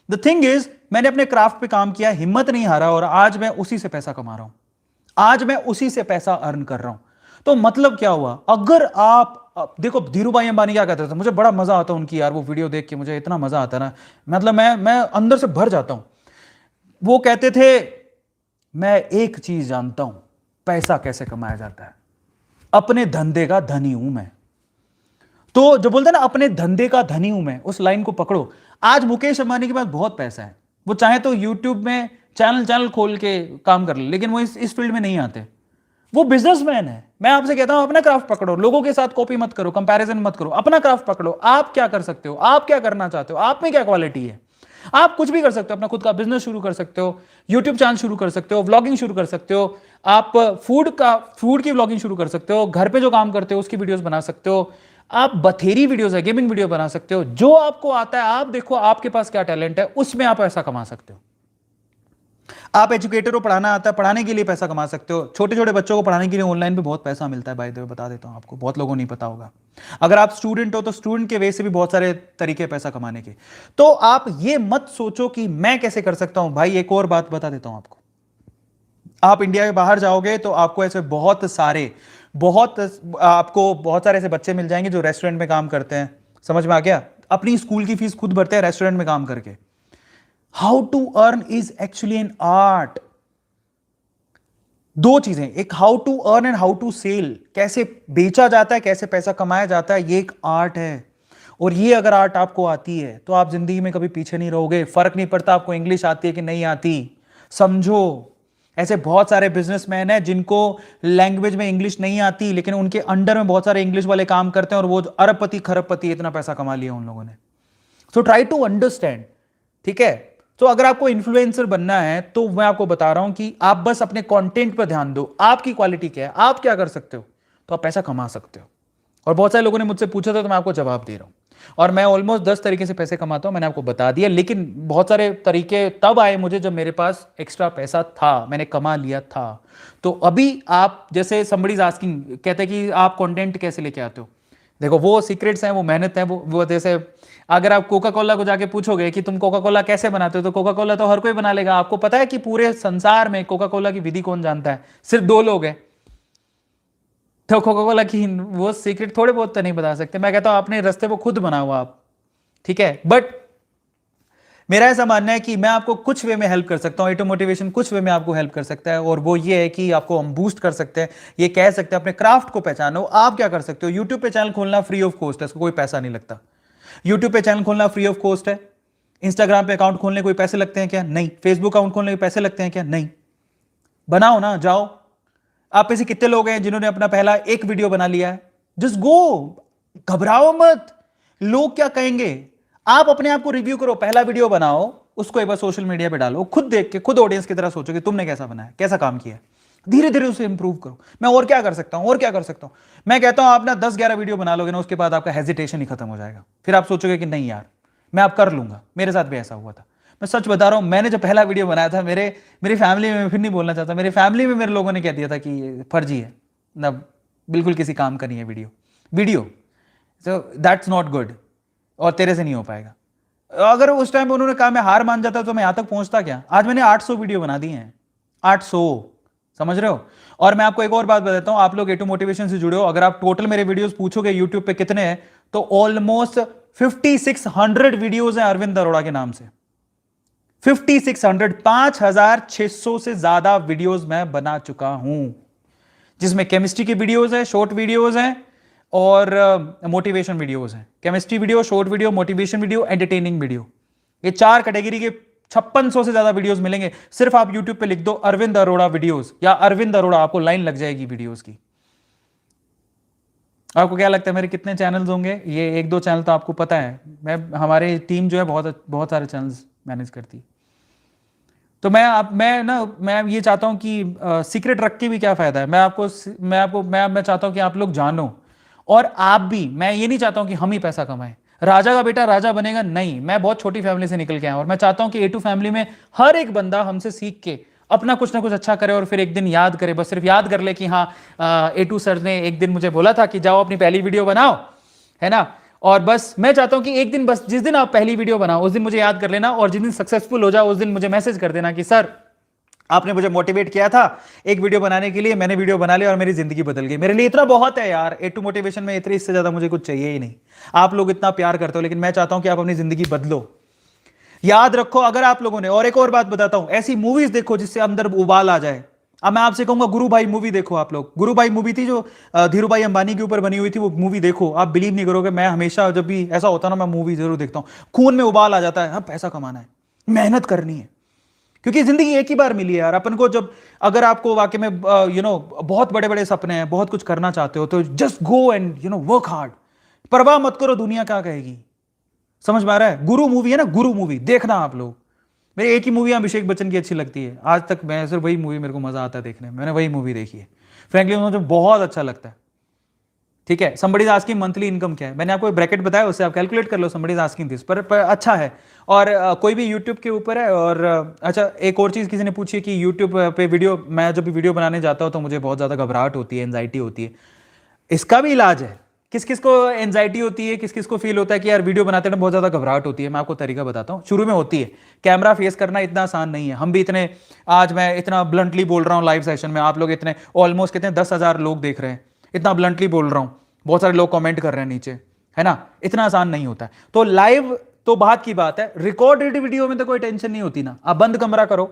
The thing is मैंने अपने क्राफ्ट पे काम किया, हिम्मत नहीं हारा, और आज मैं उसी से पैसा कमा रहा हूं, आज मैं उसी से पैसा अर्न कर रहा हूं। तो मतलब क्या हुआ? अगर आप देखो, धीरूभाई अंबानी क्या कहते थे, मुझे बड़ा मजा आता उनकी यार, वो वीडियो देख के मुझे इतना मजा आता ना, मतलब मैं अंदर से भर जाता हूं। वो कहते थे मैं एक चीज जानता हूं, पैसा कैसे कमाया जाता है, अपने धंधे का धनी हूं मैं। तो जो बोलते हैं ना अपने धंधे का धनी हूं मैं, उस लाइन को पकड़ो। आज मुकेश अंबानी के पास बहुत पैसा है, वो चाहे तो यूट्यूब में चैनल खोल के काम कर ले, लेकिन वो इस फील्ड में नहीं आते। वो बिजनेसमैन है। मैं आपसे कहता हूं अपना क्राफ्ट पकड़ो, लोगों के साथ कॉपी मत करो, कंपैरिजन मत करो, अपना क्राफ्ट पकड़ो। आप क्या कर सकते हो, आप क्या करना चाहते हो, आप में क्या क्वालिटी है, आप कुछ भी कर सकते हो। अपना खुद का बिजनेस शुरू कर सकते हो, यूट्यूब चैनल शुरू कर सकते हो, व्लॉगिंग शुरू कर सकते हो, आप फूड की व्लॉगिंग शुरू कर सकते हो, घर पे जो काम करते हो उसकी वीडियोस बना सकते हो, आप बथेरी वीडियोस है, गेमिंग वीडियो बना सकते हो। जो आपको आता है आप देखो आपके पास क्या टैलेंट है, उसमें आप पैसा कमा सकते हो। आप एजुकेटर हो, पढ़ाना आता है, पढ़ाने के लिए पैसा कमा सकते हो। छोटे छोटे बच्चों को पढ़ाने के लिए ऑनलाइन पे बहुत पैसा मिलता है, बाय द वे बता देता हूं आपको, बहुत लोगों को नहीं पता होगा। अगर आप स्टूडेंट हो तो स्टूडेंट के वे से भी बहुत सारे तरीके पैसा कमाने के। तो आप ये मत सोचो कि मैं कैसे कर सकता हूं भाई। एक और बात बता देता हूं आपको, आप इंडिया के बाहर जाओगे तो आपको ऐसे आपको बहुत सारे ऐसे बच्चे मिल जाएंगे जो रेस्टोरेंट में काम करते हैं। समझ में आ गया? अपनी स्कूल की फीस खुद भरते हैं रेस्टोरेंट में काम करके। How to earn is actually an art. दो चीजें, एक how to earn and how to sell, कैसे बेचा जाता है, कैसे पैसा कमाया जाता है, ये एक आर्ट है। और ये अगर आर्ट आपको आती है तो आप जिंदगी में कभी पीछे नहीं रहोगे। फर्क नहीं पड़ता आपको इंग्लिश आती है कि नहीं आती। समझो, ऐसे बहुत सारे बिजनेसमैन हैं जिनको लैंग्वेज में इंग्लिश नहीं आती, लेकिन उनके अंडर में बहुत सारे इंग्लिश वाले काम करते हैं, और वो अरबपति खरबपति इतना पैसा कमा लिया उन लोगों ने। सो ट्राई टू अंडरस्टैंड, ठीक है? तो अगर आपको इन्फ्लुएंसर बनना है तो मैं आपको बता रहा हूं कि आप बस अपने कंटेंट पर ध्यान दो, आपकी क्वालिटी क्या है, आप क्या कर सकते हो, तो आप पैसा कमा सकते हो। और बहुत सारे लोगों ने मुझसे पूछा था तो मैं आपको जवाब दे रहा हूं। और मैं ऑलमोस्ट 10 तरीके से पैसे कमाता हूं, मैंने आपको बता दिया। लेकिन बहुत सारे तरीके तब आए मुझे जब मेरे पास एक्स्ट्रा पैसा था, मैंने कमा लिया था। तो अभी आप जैसे समबडी इज आस्किंग, कहते हैं कि आप कंटेंट कैसे लेके आते हो। देखो वो सीक्रेट्स हैं, वो मेहनत है, वो जैसे अगर आप कोका कोला को जाके पूछोगे कि तुम कोका कोला कैसे बनाते हो, तो कोका कोला तो हर कोई बना लेगा। आपको पता है कि पूरे संसार में कोका कोला की विधि कौन जानता है? सिर्फ 2 लोग हैं। तो कोका कोला की वो सीक्रेट थोड़े बहुत तो नहीं बता सकते। मैं कहता हूं अपने रास्ते को खुद बनाओ आप, ठीक है? बट मेरा ऐसा मानना है कि मैं आपको कुछ वे में हेल्प कर सकता हूं, ए टू मोटिवेशन कुछ वे में आपको हेल्प कर सकता है, और वो ये है कि आपको हम बूस्ट कर सकते हैं। ये कह सकते हैं अपने क्राफ्ट को पहचानो। आप क्या कर सकते हो? यूट्यूब पे चैनल खोलना फ्री ऑफ कॉस्ट है, इसको कोई पैसा नहीं लगता। यूट्यूब पे चैनल खोलना फ्री ऑफ कॉस्ट है। इंस्टाग्राम पे अकाउंट खोलने कोई पैसे लगते हैं क्या? नहीं। फेसबुक अकाउंट खोलने के पैसे लगते हैं क्या? नहीं। बनाओ ना, जाओ। आप ऐसे कितने लोग हैं जिन्होंने अपना पहला एक वीडियो बना लिया है? जस्ट गो, घबराओ मत। लोग क्या कहेंगे? आप अपने आप को रिव्यू करो, पहला वीडियो बनाओ, उसको एक बार सोशल मीडिया पे डालो, खुद देख के खुद ऑडियंस की तरह सोचो कि तुमने कैसा बनाया, कैसा काम किया। धीरे धीरे उसे इंप्रूव करो। मैं और क्या कर सकता हूं, और क्या कर सकता हूं? मैं कहता हूं आप ना 10-11 वीडियो बना लोगे ना, उसके बाद आपका हेजिटेशन ही खत्म हो जाएगा। फिर आप सोचोगे कि नहीं यार मैं आप कर लूंगा। मेरे साथ भी ऐसा हुआ था, मैं सच बता रहा हूं। मैंने जब पहला वीडियो बनाया था, मेरी फैमिली में, फिर नहीं बोलना चाहता, मेरी फैमिली में मेरे लोगों ने कह दिया था कि ये फर्जी है ना, बिल्कुल किसी काम का नहीं है video, so that's not good, और तेरे से नहीं हो पाएगा। अगर उस टाइम पे उन्होंने कहा मैं हार मान जाता तो मैं यहां तक पहुंचता क्या? आज मैंने 800 वीडियो बना दी हैं, 800, समझ रहे हो? और मैं आपको एक और बात बताता हूं, आप लोग ए टू मोटिवेशन से जुड़े हो, अगर आप टोटल मेरे वीडियोस पूछोगे यूट्यूब पे कितने हैं, तो ऑलमोस्ट 5600 वीडियोस हैं अरविंद अरोड़ा के नाम से। 5600, 5600 से ज्यादा वीडियोस मैं बना चुका हूं, जिसमें केमिस्ट्री की वीडियोस है, शॉर्ट वीडियोस हैं, और मोटिवेशन वीडियोस हैं। Chemistry video, short video, motivation video, entertaining video, ये 4 कैटेगरी के 5600 से ज्यादा वीडियोस मिलेंगे। सिर्फ आप यूट्यूब पे लिख दो अरविंद अरोड़ा वीडियोस या अरविंद अरोड़ा, आपको लाइन लग जाएगी वीडियोस की। आपको क्या लगता है मेरे कितने चैनल्स होंगे? ये 1-2 चैनल तो आपको पता है। हमारे टीम जो है बहुत बहुत सारे चैनल्स मैनेज करती है। तो मैं ये चाहता हूँ कि सीक्रेट रख के भी क्या फायदा है। मैं चाहता हूँ कि आप लोग जानो, और आप भी। मैं ये नहीं चाहता हूँ कि हम ही पैसा कमाएं, राजा का बेटा राजा बनेगा, नहीं। मैं बहुत छोटी फैमिली से निकल के आया और मैं चाहता हूँ कि A2 फैमिली में हर एक बंदा हमसे सीख के अपना कुछ ना कुछ अच्छा करे, और फिर एक दिन याद करे, बस सिर्फ याद कर ले कि हाँ, A2 सर ने एक दिन मुझे बोला था कि जाओ अपनी पहली वीडियो बनाओ, है ना। और बस मैं चाहता हूं कि एक दिन, बस जिस दिन आप पहली वीडियो बनाओ उस दिन मुझे याद कर लेना, और जिस दिन सक्सेसफुल हो जाओ उस दिन मुझे मैसेज कर देना कि सर आपने मुझे मोटिवेट किया था एक वीडियो बनाने के लिए, मैंने वीडियो बना लिया और मेरी जिंदगी बदल गई। मेरे लिए इतना बहुत है यार, A2 मोटिवेशन में इतनी, इससे ज्यादा मुझे कुछ चाहिए ही नहीं। आप लोग इतना प्यार करते हो, लेकिन मैं चाहता हूं कि आप अपनी जिंदगी बदलो। याद रखो, अगर आप लोगों ने, और एक और बात बताता हूं, ऐसी मूवीज देखो जिससे अंदर उबाल आ जाए। अब मैं आपसे कहूंगा गुरु भाई मूवी देखो। आप लोग, गुरु भाई मूवी थी जो धीरू भाई अंबानी के ऊपर बनी हुई थी, वो मूवी देखो। आप बिलीव नहीं करोगे, मैं हमेशा जब भी ऐसा होता ना, मैं मूवी जरूर देखता हूं। खून में उबाल आ जाता है। हाँ, पैसा कमाना है, मेहनत करनी है, क्योंकि जिंदगी एक ही बार मिली है यार अपन को। जब अगर आपको वाकई में बहुत बड़े बड़े सपने हैं, बहुत कुछ करना चाहते हो, तो just go and work hard. परवाह मत करो दुनिया क्या कहेगी। समझ में आ रहा है? गुरु मूवी है ना, गुरु मूवी देखना आप लोग। मेरी एक ही मूवी अभिषेक बच्चन की अच्छी लगती है आज तक, मैं सिर्फ वही मूवी मेरे को मजा आता है देखने में, मैंने वही मूवी देखी है। फ्रैंकली मुझे बहुत अच्छा लगता है। ठीक है, समबडीज आस्किंग मंथली इनकम क्या है, मैंने आपको एक ब्रैकेट बताया, उससे आप कैलकुलेट कर लो समबडीज आस्किंग दिस, पर अच्छा है। और कोई भी यूट्यूब के ऊपर है। और अच्छा, एक और चीज़ किसी ने पूछी है कि यूट्यूब पे वीडियो, मैं जब भी वीडियो बनाने जाता हूँ तो मुझे बहुत ज़्यादा घबराहट होती है, एंजाइटी होती है। इसका भी इलाज है। किस किस को एंजाइटी होती है, किस किस को फील होता है कि यार वीडियो बनाते हैं बहुत ज्यादा घबराहट होती है, मैं आपको तरीका बताता हूं। शुरू में होती है, कैमरा फेस करना इतना आसान नहीं है। हम भी इतने, आज मैं इतना ब्लंटली बोल रहा हूं लाइव सेशन में, आप लोग इतने ऑलमोस्ट कितने 10,000 लोग देख रहे हैं, इतना ब्लंटली बोल रहा हूं, बहुत सारे लोग कमेंट कर रहे हैं नीचे, है ना। इतना आसान नहीं होता है। तो लाइव तो बात की बात है, रिकॉर्डेड वीडियो में तो कोई टेंशन नहीं होती ना। आप बंद कमरा करो,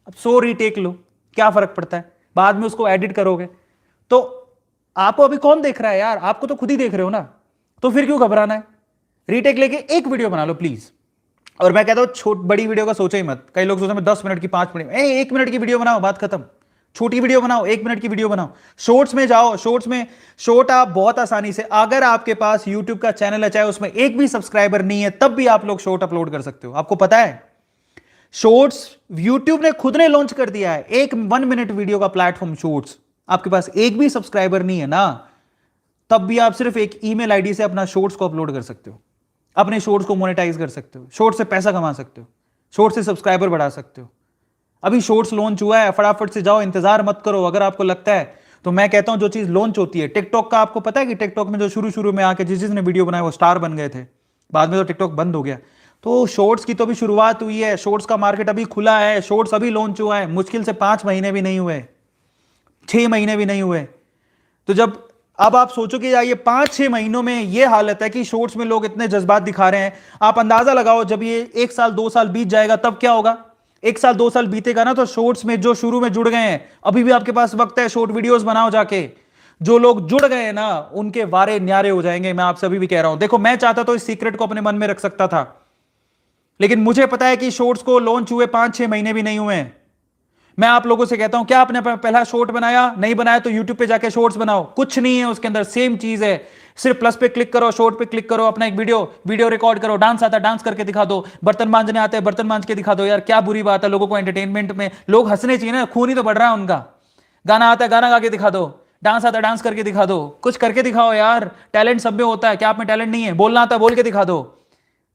अब 100 रीटेक लो, क्या फर्क पड़ता है, बाद में उसको एडिट करोगे। तो आपको अभी कौन देख रहा है यार, आपको तो खुद ही देख रहे हो ना, तो फिर क्यों घबराना है। रीटेक लेके एक वीडियो बना लो प्लीज। और मैं कहता हूं बड़ी वीडियो का सोचो ही मत। कई लोग सोचते हैं 10 मिनट की, 5 मिनट, 1 मिनट की वीडियो बनाओ, बात खत्म। छोटी वीडियो बनाओ, 1 मिनट की वीडियो बनाओ। शॉर्ट्स में जाओ, शॉर्ट आप बहुत आसानी से, अगर आपके पास यूट्यूब का चैनल है, चाहे उसमें एक भी सब्सक्राइबर नहीं है, तब भी आप लोग शॉर्ट अपलोड कर सकते हो। आपको पता है शॉर्ट्स यूट्यूब ने खुद ने लॉन्च कर दिया है, एक 1 मिनट वीडियो का प्लेटफॉर्म शॉर्ट्स। आपके पास एक भी सब्सक्राइबर नहीं है ना, तब भी आप सिर्फ एक ईमेल आईडी से अपना शॉर्ट्स को अपलोड कर सकते हो, अपने शॉर्ट्स को मोनेटाइज कर सकते हो, शॉर्ट्स से पैसा कमा सकते हो, शॉर्ट्स से सब्सक्राइबर बढ़ा सकते हो। अभी शॉर्ट्स लॉन्च हुआ है, फटाफट से जाओ, इंतजार मत करो। अगर आपको लगता है तो मैं कहता हूं जो चीज लॉन्च होती है, टिकटॉक का आपको पता है कि टिकटॉक में जो शुरू शुरू में आके जिसने वीडियो बनाया वो स्टार बन गए थे, बाद में तो टिकटॉक बंद हो गया। तो शॉर्ट्स की तो अभी शुरुआत हुई है, शॉर्ट्स का मार्केट अभी खुला है, शॉर्ट्स अभी लॉन्च हुआ है, मुश्किल से 5 महीने भी नहीं हुए, 6 महीने भी नहीं हुए। तो जब अब आप सोचो कि यार ये 5-6 महीनों में ये हालत है कि शॉर्ट्स में लोग इतने जज्बात दिखा रहे हैं, आप अंदाजा लगाओ जब ये 1 साल 2 साल बीत जाएगा तब क्या होगा। 1 साल 2 साल बीतेगा ना, तो शॉर्ट्स में जो शुरू में जुड़ गए हैं, अभी भी आपके पास वक्त है, शॉर्ट वीडियोस बनाओ जाके। जो लोग जुड़ गए हैं ना, उनके वारे न्यारे हो जाएंगे। मैं आपसे अभी भी कह रहा हूं, देखो मैं चाहता तो इस सीक्रेट को अपने मन में रख सकता था, लेकिन मुझे पता है कि शॉर्ट्स को लॉन्च हुए 5-6 महीने भी नहीं हुए हैं। मैं आप लोगों से कहता हूं, क्या आपने पहला शॉर्ट बनाया, नहीं बनाया तो यूट्यूब पे जाके शॉर्ट्स बनाओ, कुछ नहीं है उसके अंदर, सेम चीज है। सिर्फ प्लस पे क्लिक करो, शॉर्ट पे क्लिक करो, अपना एक वीडियो रिकॉर्ड करो, डांस आता है डांस करके दिखा दो, बर्तन मांजने आते हैं बर्तन मांज के दिखा दो। यार क्या बुरी बात है, लोगों को एंटरटेनमेंट में लोग हंसने चाहिए ना, खून ही तो बढ़ रहा है उनका। गाना आता है गाना गा के दिखा दो, डांस आता है डांस करके दिखा दो, कुछ करके दिखाओ यार। टैलेंट सब में होता है, क्या आप में टैलेंट नहीं है? बोलना आता है बोल के दिखा दो,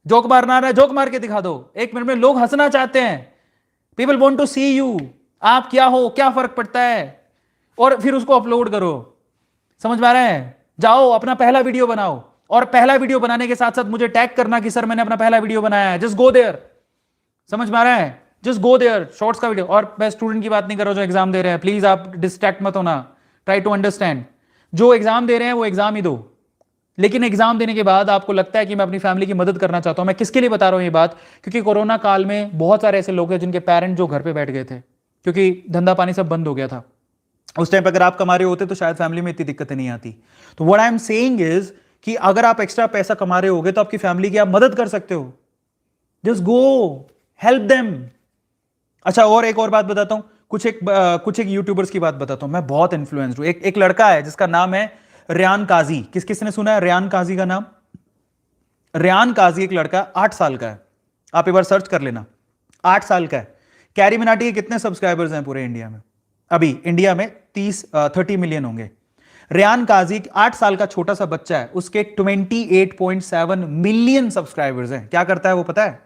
जोक मारना आ रहा है जोक मार के दिखा दो। 1 मिनट में लोग हंसना चाहते हैं, people want to see you, आप क्या हो, क्या फर्क पड़ता है। और फिर उसको अपलोड करो, समझ में आ रहा है? जाओ अपना पहला वीडियो बनाओ, और पहला वीडियो बनाने के साथ साथ मुझे टैग करना कि सर मैंने अपना पहला वीडियो बनाया है, जस्ट गो देयर। समझ में आ रहा है? जस्ट गो देयर, शॉर्ट्स का वीडियो। और मैं स्टूडेंट की बात नहीं कर रहा जो एग्जाम दे रहे हैं, प्लीज आप डिस्ट्रैक्ट मत होना, ट्राई टू अंडरस्टैंड। जो एग्जाम दे रहे हैं वो एग्जाम ही दो, लेकिन एग्जाम देने के बाद आपको लगता है कि मैं अपनी फैमिली की मदद करना चाहता हूं। मैं किसके लिए बता रहा हूं ये बात? क्योंकि कोरोना काल में बहुत सारे ऐसे लोग हैं जिनके पेरेंट जो घर पे बैठ गए थे, क्योंकि धंधा पानी सब बंद हो गया था। उस टाइम पर अगर आप कमा रहे होते तो शायद फैमिली में इतनी दिक्कतें नहीं आती। तो what I am saying is कि अगर आप एक्स्ट्रा पैसा कमा रहे होगे तो आपकी फैमिली की आप मदद कर सकते हो, जस्ट गो हेल्प देम। अच्छा, और एक और बात बताता हूं, कुछ एक यूट्यूबर्स की बात बताता हूं। मैं बहुत इन्फ्लुएंस्ड हूं। एक लड़का है जिसका नाम है रेयान काजी, किस किसने सुना है रेयान काजी का नाम? रेयान काजी एक लड़का 8 साल का है, आप एक बार सर्च कर लेना, 8 साल का है। कैरी मिनाटी के कितने सब्सक्राइबर्स हैं पूरे इंडिया में? अभी इंडिया में 30 मिलियन होंगे। रेयान काजी 8 साल का छोटा सा बच्चा है, उसके 28.7 मिलियन सब्सक्राइबर्स हैं। क्या करता है वो पता है?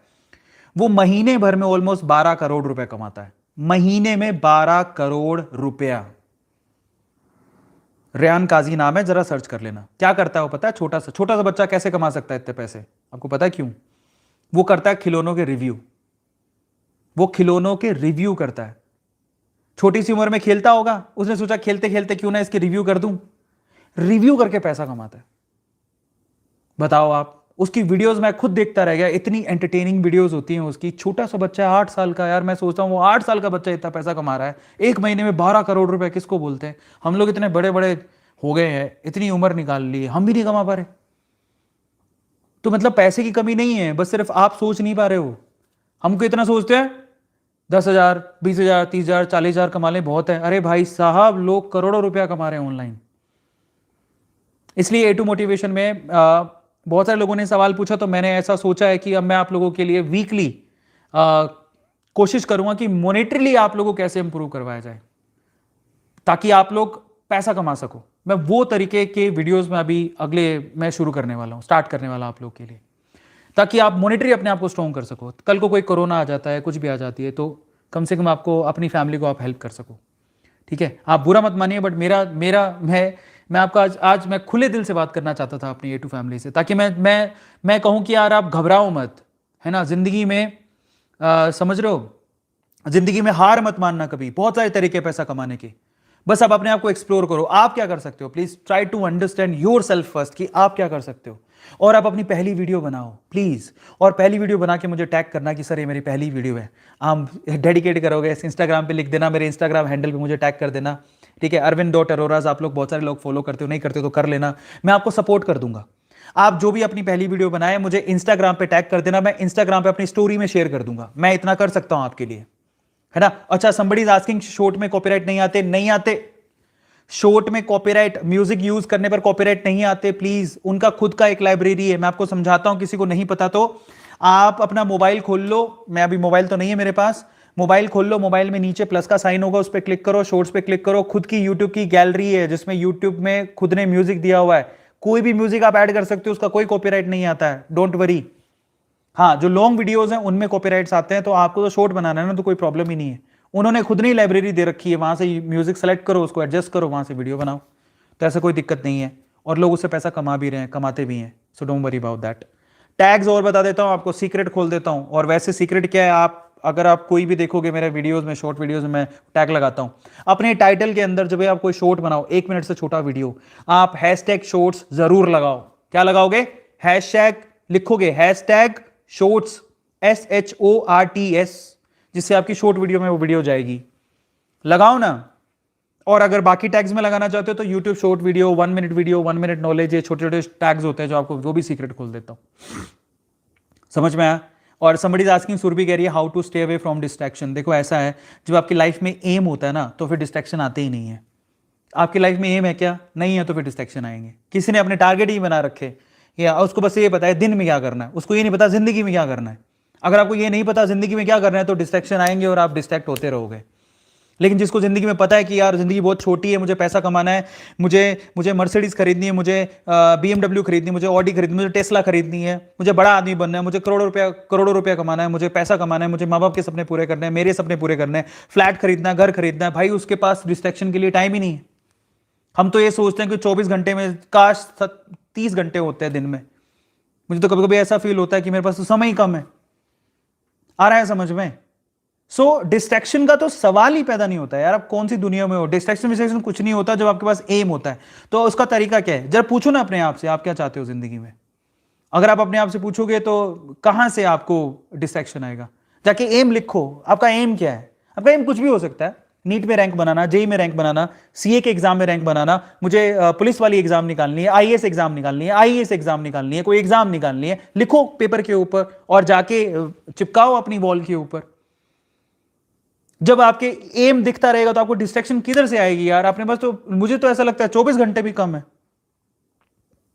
वो महीने भर में ऑलमोस्ट 12 करोड़ रुपए कमाता है, महीने में 12 करोड़ रुपया। रेयान काजी नाम है, जरा सर्च कर लेना। क्या करता है वो पता है? छोटा सा बच्चा कैसे कमा सकता है इतने पैसे? आपको पता है क्यों? वो करता है खिलौनों के रिव्यू। वो खिलौनों के रिव्यू करता है। छोटी सी उम्र में खेलता होगा, उसने सोचा खेलते खेलते क्यों ना इसके रिव्यू कर दूं, रिव्यू करके पैसा कमाता है। बताओ आप, उसकी वीडियोस मैं खुद देखता रह गया, इतनी एंटरटेनिंग वीडियोस होती हैं उसकी। छोटा सा बच्चा है 8 साल का, यार मैं सोचता हूँ वो 8 साल का बच्चा इतना पैसा कमा रहा है, एक महीने में 12 करोड़ रुपए किसको बोलते हैं? हम लोग इतने बड़े बड़े हो गए हैं, इतनी उम्र निकाल ली है, हम भी नहीं कमा पा रहे। तो मतलब पैसे की कमी नहीं है, बस सिर्फ आप सोच नहीं पा रहे हो। हमको इतना सोचते हैं 10,000, 20,000, 30,000, 40,000 कमा लें बहुत है। अरे भाई साहब, लोग करोड़ों रुपया कमा रहे हैं ऑनलाइन। इसलिए A2 मोटिवेशन में बहुत सारे लोगों ने सवाल पूछा, तो मैंने ऐसा सोचा है कि अब मैं आप लोगों के लिए वीकली कोशिश करूंगा कि मॉनेटरीली आप लोगों को कैसे इंप्रूव करवाया जाए, ताकि आप लोग पैसा कमा सको। मैं वो तरीके के वीडियोस में अभी अगले मैं शुरू करने वाला हूं, स्टार्ट करने वाला आप लोग के लिए, ताकि आप मॉनेटरी अपने आप को स्ट्रॉन्ग कर सको। कल को कोई कोरोना आ जाता है, कुछ भी आ जाती है, तो कम से कम आपको अपनी फैमिली को आप हेल्प कर सको। ठीक है, आप बुरा मत मानिए, बट मैं आपका आज मैं खुले दिल से बात करना चाहता था अपनी A2 फैमिली से, ताकि मैं कहूं कि यार आप घबराओ मत, है ना। जिंदगी में समझ रहे हो, जिंदगी में हार मत मानना कभी। बहुत सारे तरीके पैसा कमाने के, बस आप अपने आप को एक्सप्लोर करो। आप क्या कर सकते हो? Please try to understand yourself first, कि आप क्या कर सकते हो। और आप अपनी पहली वीडियो बनाओ प्लीज, और पहली वीडियो बना के मुझे टैग करना कि सर ये मेरी पहली वीडियो है। आप डेडिकेट करोगे, इंस्टाग्राम पे लिख देना, मेरे इंस्टाग्राम हैंडल पे मुझे टैग कर देना। ठीक है, Arvind.Aroras, आप लोग बहुत सारे लोग फॉलो करते हो, नहीं करते हो तो कर लेना, मैं आपको सपोर्ट कर दूंगा। आप जो भी अपनी पहली वीडियो बनाए मुझे इंस्टाग्राम पे टैग कर देना, मैं इंस्टाग्राम पे अपनी स्टोरी में शेयर कर दूंगा। मैं इतना कर सकता हूं आपके लिए, है ना। अच्छा, somebody is asking, शॉर्ट में कॉपीराइट नहीं आते। शॉर्ट में कॉपीराइट, म्यूजिक यूज करने पर कॉपीराइट नहीं आते। प्लीज, उनका खुद का एक लाइब्रेरी है, मैं आपको समझाता हूं, किसी को नहीं पता तो आप अपना मोबाइल खोल लो। मैं अभी मोबाइल तो नहीं है मेरे पास, मोबाइल खोल लो। मोबाइल में नीचे प्लस का साइन होगा, उस पर क्लिक करो, शॉर्ट्स पे क्लिक करो। खुद की यूट्यूब की गैलरी है, जिसमें यूट्यूब में खुद ने म्यूजिक दिया हुआ है। कोई भी म्यूजिक आप ऐड कर सकते हो, उसका कोई कॉपीराइट नहीं आता है, डोंट वरी। हाँ, जो लॉन्ग वीडियोस हैं उनमें कॉपीराइट्स आते हैं, तो आपको तो शॉर्ट बनाना है ना, तो कोई प्रॉब्लम ही नहीं है। उन्होंने खुद नहीं लाइब्रेरी दे रखी है, वहां से म्यूजिक सेलेक्ट करो, उसको एडजस्ट करो, वहां से वीडियो बनाओ, तो ऐसा कोई दिक्कत नहीं है। और लोग उससे पैसा कमा भी रहे हैं, कमाते भी हैं, so don't worry about that. Tags और बता देता हूं आपको, सीक्रेट खोल देता हूं। और वैसे सीक्रेट क्या है, आप अगर आप कोई भी देखोगे मेरे वीडियोस में, शॉर्ट वीडियोस में मैं टैग लगाता हूं अपने टाइटल के अंदर। जब भी आप कोई शॉर्ट बनाओ, 1 मिनट से छोटा वीडियो, आप हैशटैग शॉर्ट्स जरूर लगाओ। क्या लगाओगे? हैशटैग लिखोगे, हैशटैग शॉर्ट्स, SHORTS, जिससे आपकी शॉर्ट वीडियो में वो वीडियो जाएगी। लगाओ ना। और अगर बाकी टैग्स में लगाना चाहते हो तो YouTube short video, 1 minute video, 1 minute knowledge, ये छोटे छोटे टैग्स होते हैं जो आपको, वो भी सीक्रेट खोल देता हूं। समझ में आया? और somebody is asking, सुरभि कह रही है how to stay away from distraction. देखो ऐसा है, जब आपकी लाइफ में एम होता है ना, तो फिर डिस्ट्रैक्शन आते ही नहीं है। आपकी लाइफ में एम है क्या? नहीं है, तो फिर डिस्ट्रैक्शन आएंगे। किसी ने अपने टारगेट ही बना रखे, या उसको बस ये पता है दिन में क्या करना है, उसको ये नहीं पता जिंदगी में क्या करना है। अगर आपको ये नहीं पता जिंदगी में क्या करना है, तो डिस्ट्रैक्शन आएंगे और आप डिस्ट्रैक्ट होते रहोगे। लेकिन जिसको जिंदगी में पता है कि यार जिंदगी बहुत छोटी है, मुझे पैसा कमाना है, मुझे मर्सिडीज खरीदनी है, मुझे BMW खरीदनी है, मुझे ऑडी खरीदनी है, मुझे टेस्ला खरीदनी है, मुझे बड़ा आदमी बनना है, मुझे करोड़ों रुपया कमाना है, मुझे पैसा कमाना है, मुझे माँ बाप के सपने पूरे करने हैं, मेरे सपने पूरे करने हैं, फ्लैट खरीदना है, घर खरीदना है। भाई उसके पास डिस्ट्रैक्शन के लिए टाइम ही नहीं है। हम तो ये सोचते हैं कि 24 घंटे में काश 30 घंटे होते हैं दिन में। मुझे तो कभी कभी ऐसा फील होता है कि मेरे पास तो समय ही कम है। आ रहा है समझ में? सो डिस्ट्रैक्शन का तो सवाल ही पैदा नहीं होता है यार। आप कौन सी दुनिया में हो? डिस्ट्रैक्शन कुछ नहीं होता जब आपके पास एम होता है। तो उसका तरीका क्या है? जब पूछो ना अपने आप से, आप क्या चाहते हो जिंदगी में। अगर आप अपने आप से पूछोगे तो कहां से आपको डिस्ट्रैक्शन आएगा? जाके एम लिखो, आपका एम क्या है। आपका एम कुछ भी हो सकता है, नीट में रैंक बनाना, जेई में रैंक बनाना, सीए के एग्जाम में रैंक बनाना, मुझे पुलिस वाली एग्जाम निकालनी है, आईएएस एग्जाम निकालनी है, आईएएस एग्जाम निकालनी है, कोई एग्जाम निकालनी है, लिखो पेपर के ऊपर और जाके चिपकाओ अपनी वॉल के ऊपर। जब आपके एम दिखता रहेगा तो आपको डिस्ट्रैक्शन किधर से आएगी यार? अपने पास तो, मुझे तो ऐसा लगता है 24 घंटे भी कम है।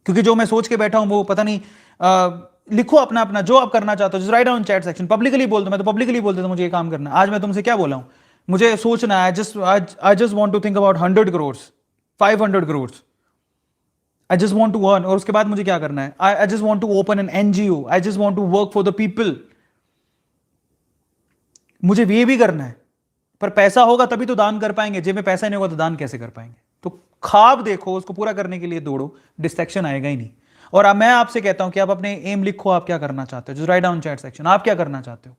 क्योंकि जो मैं सोच के बैठा हूं वो पता नहीं लिखो अपना अपना जो आप करना चाहते हो, just write down chat section, publicly बोल दो। मैं तो पब्लिकली बोल देता हूं मुझे ये काम करना है। आज मैं तुमसे क्या बोला हूं, मुझे सोचना है, I just want to think about 100 crore, 500 crore, I just want to earn. और उसके बाद मुझे क्या करना है, I just want to open an NGO, I just want to work for the people. मुझे ये भी करना है, पर पैसा होगा तभी तो दान कर पाएंगे, जेब में पैसा नहीं होगा तो दान कैसे कर पाएंगे। तो ख्वाब देखो, उसको पूरा करने के लिए दौड़ो, डिस्ट्रैक्शन आएगा ही नहीं। और अब मैं आपसे कहता हूं कि आप अपने एम लिखो, आप क्या करना चाहते हो, just write down chat section, आप क्या करना चाहते हो।